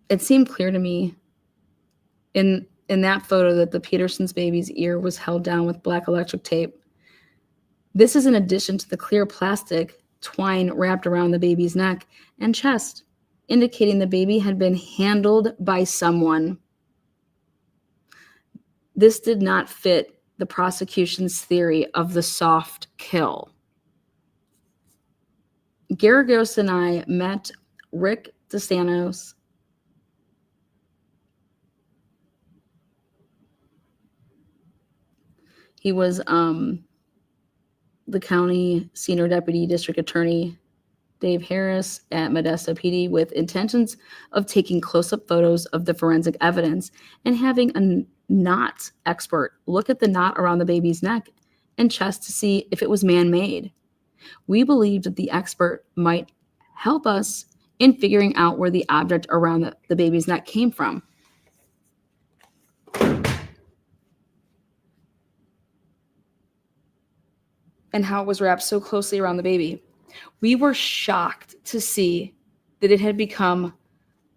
It seemed clear to me in that photo that the Peterson's baby's ear was held down with black electric tape. This is in addition to the clear plastic twine wrapped around the baby's neck and chest, indicating the baby had been handled by someone. This did not fit the prosecution's theory of the soft kill. Garagos and I met Rick DeSantos, he was the county senior deputy district attorney, Dave Harris, at Modesto PD with intentions of taking close-up photos of the forensic evidence and having a knot expert look at the knot around the baby's neck and chest to see if it was man-made. We believed that the expert might help us in figuring out where the object around the baby's neck came from. And how it was wrapped so closely around the baby. We were shocked to see that it had become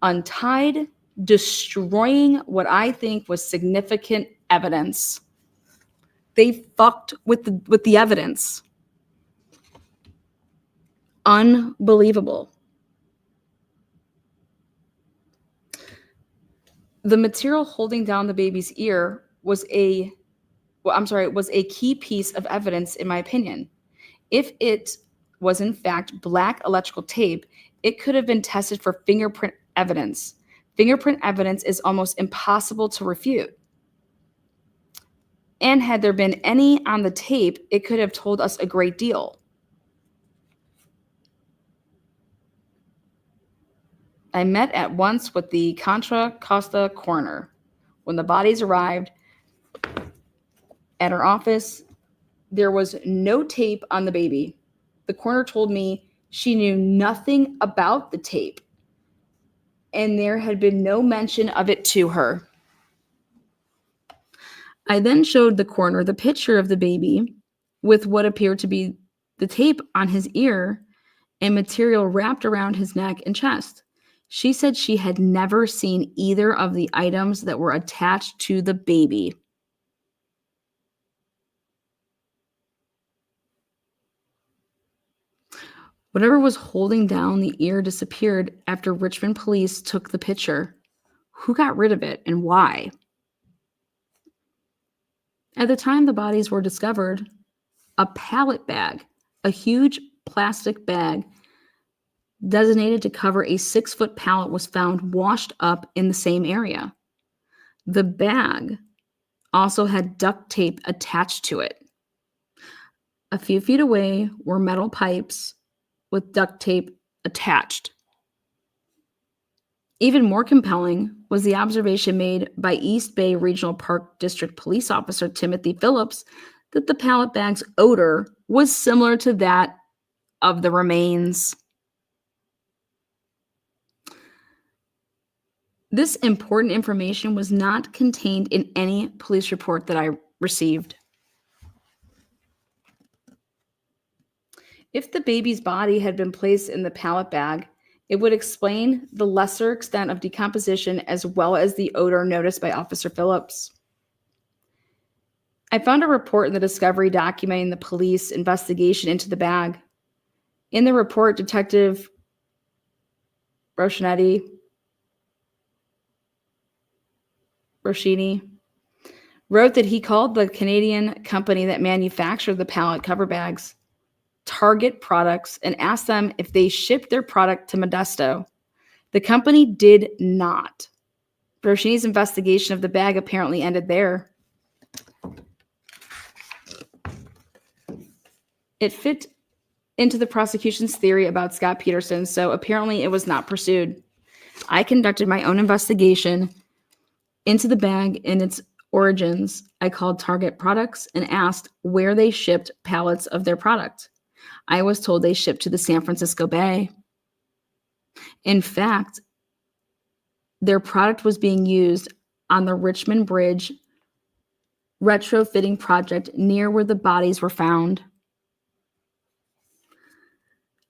untied, destroying what I think was significant evidence. They fucked with the evidence. Unbelievable. The material holding down the baby's ear was a key piece of evidence, in my opinion. If it was in fact black electrical tape, it could have been tested for fingerprint evidence. Fingerprint evidence is almost impossible to refute. And had there been any on the tape, it could have told us a great deal. I met at once with the Contra Costa coroner. When the bodies arrived at our office, there was no tape on the baby. The coroner told me she knew nothing about the tape, and there had been no mention of it to her. I then showed the coroner the picture of the baby with what appeared to be the tape on his ear and material wrapped around his neck and chest. She said she had never seen either of the items that were attached to the baby. Whatever was holding down the ear disappeared after Richmond police took the picture. Who got rid of it and why? At the time the bodies were discovered, a pallet bag, a huge plastic bag designated to cover a 6-foot pallet, was found washed up in the same area. The bag also had duct tape attached to it. A few feet away were metal pipes with duct tape attached. Even more compelling was the observation made by East Bay Regional Park District Police Officer Timothy Phillips that the pallet bag's odor was similar to that of the remains. This important information was not contained in any police report that I received. If the baby's body had been placed in the pallet bag, it would explain the lesser extent of decomposition as well as the odor noticed by Officer Phillips. I found a report in the discovery documenting the police investigation into the bag. In the report, Detective Roshini wrote that he called the Canadian company that manufactured the pallet cover bags Target Products and asked them if they shipped their product to Modesto. The company did not. Roshini's investigation of the bag apparently ended there. It fit into the prosecution's theory about Scott Peterson, so apparently it was not pursued. I conducted my own investigation into the bag and its origins. I called Target Products and asked where they shipped pallets of their product. I was told they shipped to the San Francisco Bay. In fact, their product was being used on the Richmond Bridge retrofitting project near where the bodies were found.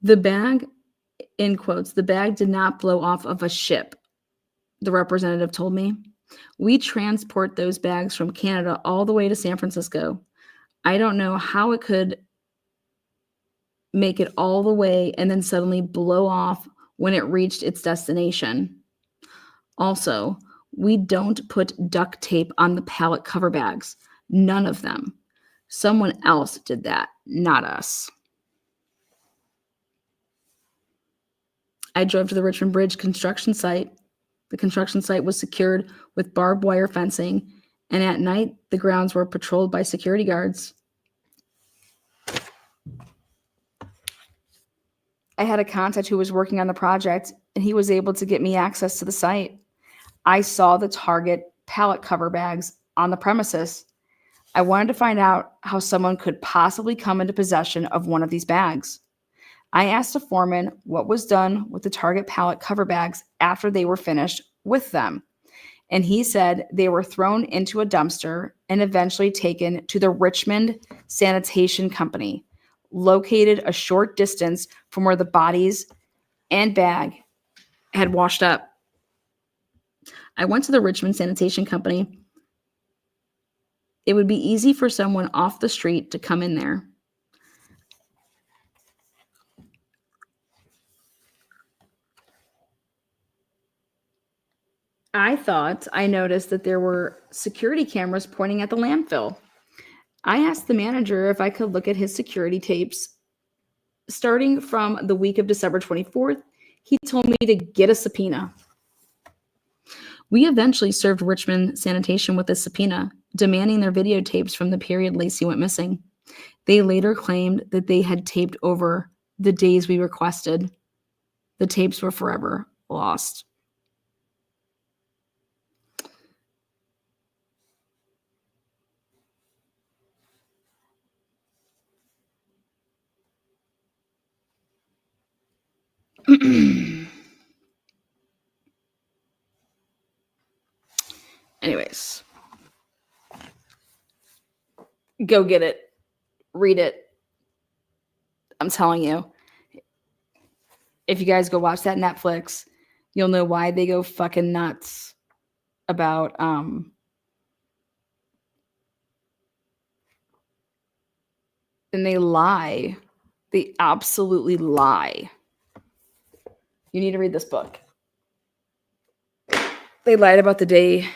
The bag, in quotes, the bag did not blow off of a ship, the representative told me. We transport those bags from Canada all the way to San Francisco. I don't know how it could make it all the way and then suddenly blow off when it reached its destination. Also, we don't put duct tape on the pallet cover bags. None of them. Someone else did that, not us. I drove to the Richmond Bridge construction site. The construction site was secured with barbed wire fencing, and at night, the grounds were patrolled by security guards. I had a contact who was working on the project, and he was able to get me access to the site. I saw the Target pallet cover bags on the premises. I wanted to find out how someone could possibly come into possession of one of these bags. I asked the foreman what was done with the Target pallet cover bags after they were finished with them, and he said they were thrown into a dumpster and eventually taken to the Richmond Sanitation Company, located a short distance from where the bodies and bag had washed up. I went to the Richmond Sanitation Company. It would be easy for someone off the street to come in there. I thought I noticed that there were security cameras pointing at the landfill. I asked the manager if I could look at his security tapes. Starting from the week of December 24th, he told me to get a subpoena. We eventually served Richmond Sanitation with a subpoena, demanding their videotapes from the period Lacey went missing. They later claimed that they had taped over the days we requested. The tapes were forever lost. Anyways, go get it. Read it. I'm telling you. If you guys go watch that Netflix, you'll know why they go fucking nuts about and they lie. They absolutely lie. You need to read this book. They lied about the day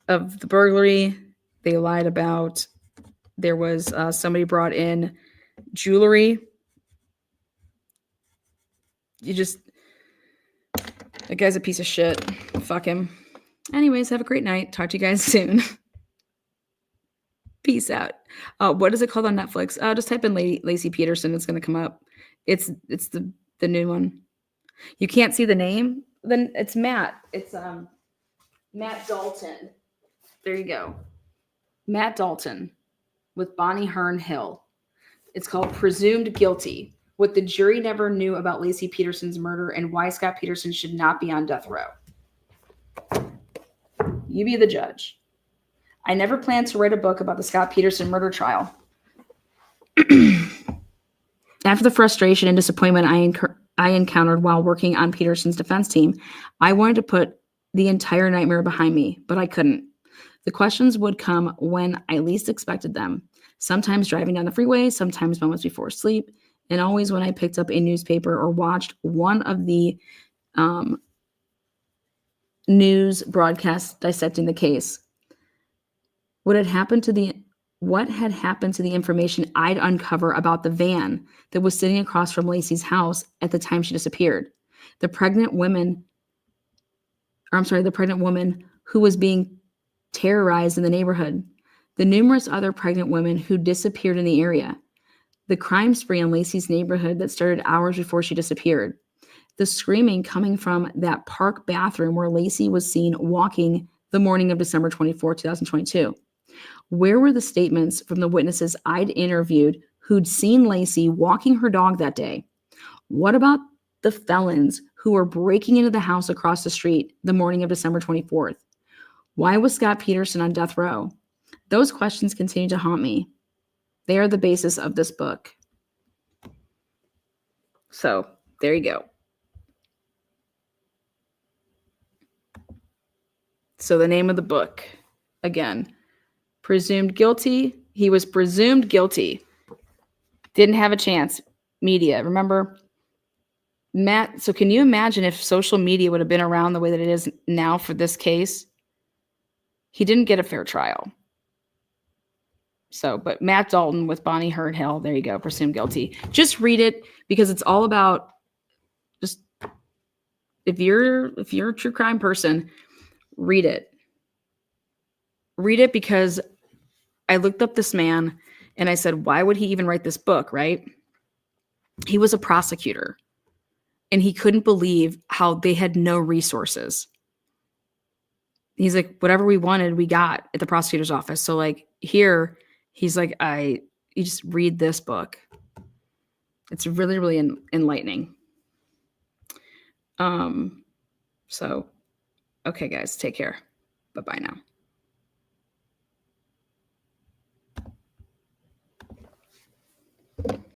of the burglary. They lied about there was somebody brought in jewelry. That guy's a piece of shit. Fuck him. Anyways, have a great night. Talk to you guys soon. Peace out. What is it called on Netflix? Just type in Lacey Peterson. It's going to come up. It's the new one. You can't see the name? Then it's Matt. It's Matt Dalton. There you go. Matt Dalton with Bonnie Hearn Hill. It's called Presumed Guilty. What the jury never knew about Lacey Peterson's murder and why Scott Peterson should not be on death row. You be the judge. I never planned to write a book about the Scott Peterson murder trial. After the frustration and disappointment I encountered while working on Peterson's defense team, I wanted to put the entire nightmare behind me, but I couldn't. The questions would come when I least expected them, sometimes driving down the freeway, sometimes moments before sleep, and always when I picked up a newspaper or watched one of the news broadcasts dissecting the case. What had happened to the information I'd uncover about the van that was sitting across from Lacey's house at the time she disappeared? The pregnant woman who was being terrorized in the neighborhood, the numerous other pregnant women who disappeared in the area, the crime spree in Lacey's neighborhood that started hours before she disappeared, the screaming coming from that park bathroom where Lacey was seen walking the morning of December 24, 2022. Where were the statements from the witnesses I'd interviewed who'd seen Lacey walking her dog that day? What about the felons who were breaking into the house across the street the morning of December 24th? Why was Scott Peterson on death row? Those questions continue to haunt me. They are the basis of this book. So there you go. So the name of the book, again, Presumed Guilty. He was presumed guilty. Didn't have a chance. Media, remember? Matt, so can you imagine if social media would have been around the way that it is now for this case? He didn't get a fair trial. So, but Matt Dalton with Bonnie Hearn Hill, there you go, presumed guilty. Just read it because it's all about just if you're a true crime person, read it. Read it because I looked up this man and I said, why would he even write this book, right? He was a prosecutor and he couldn't believe how they had no resources. He's like, whatever we wanted, we got at the prosecutor's office. So like here, he's like, you just read this book. It's really, really enlightening. So, okay, guys, take care. Bye-bye now.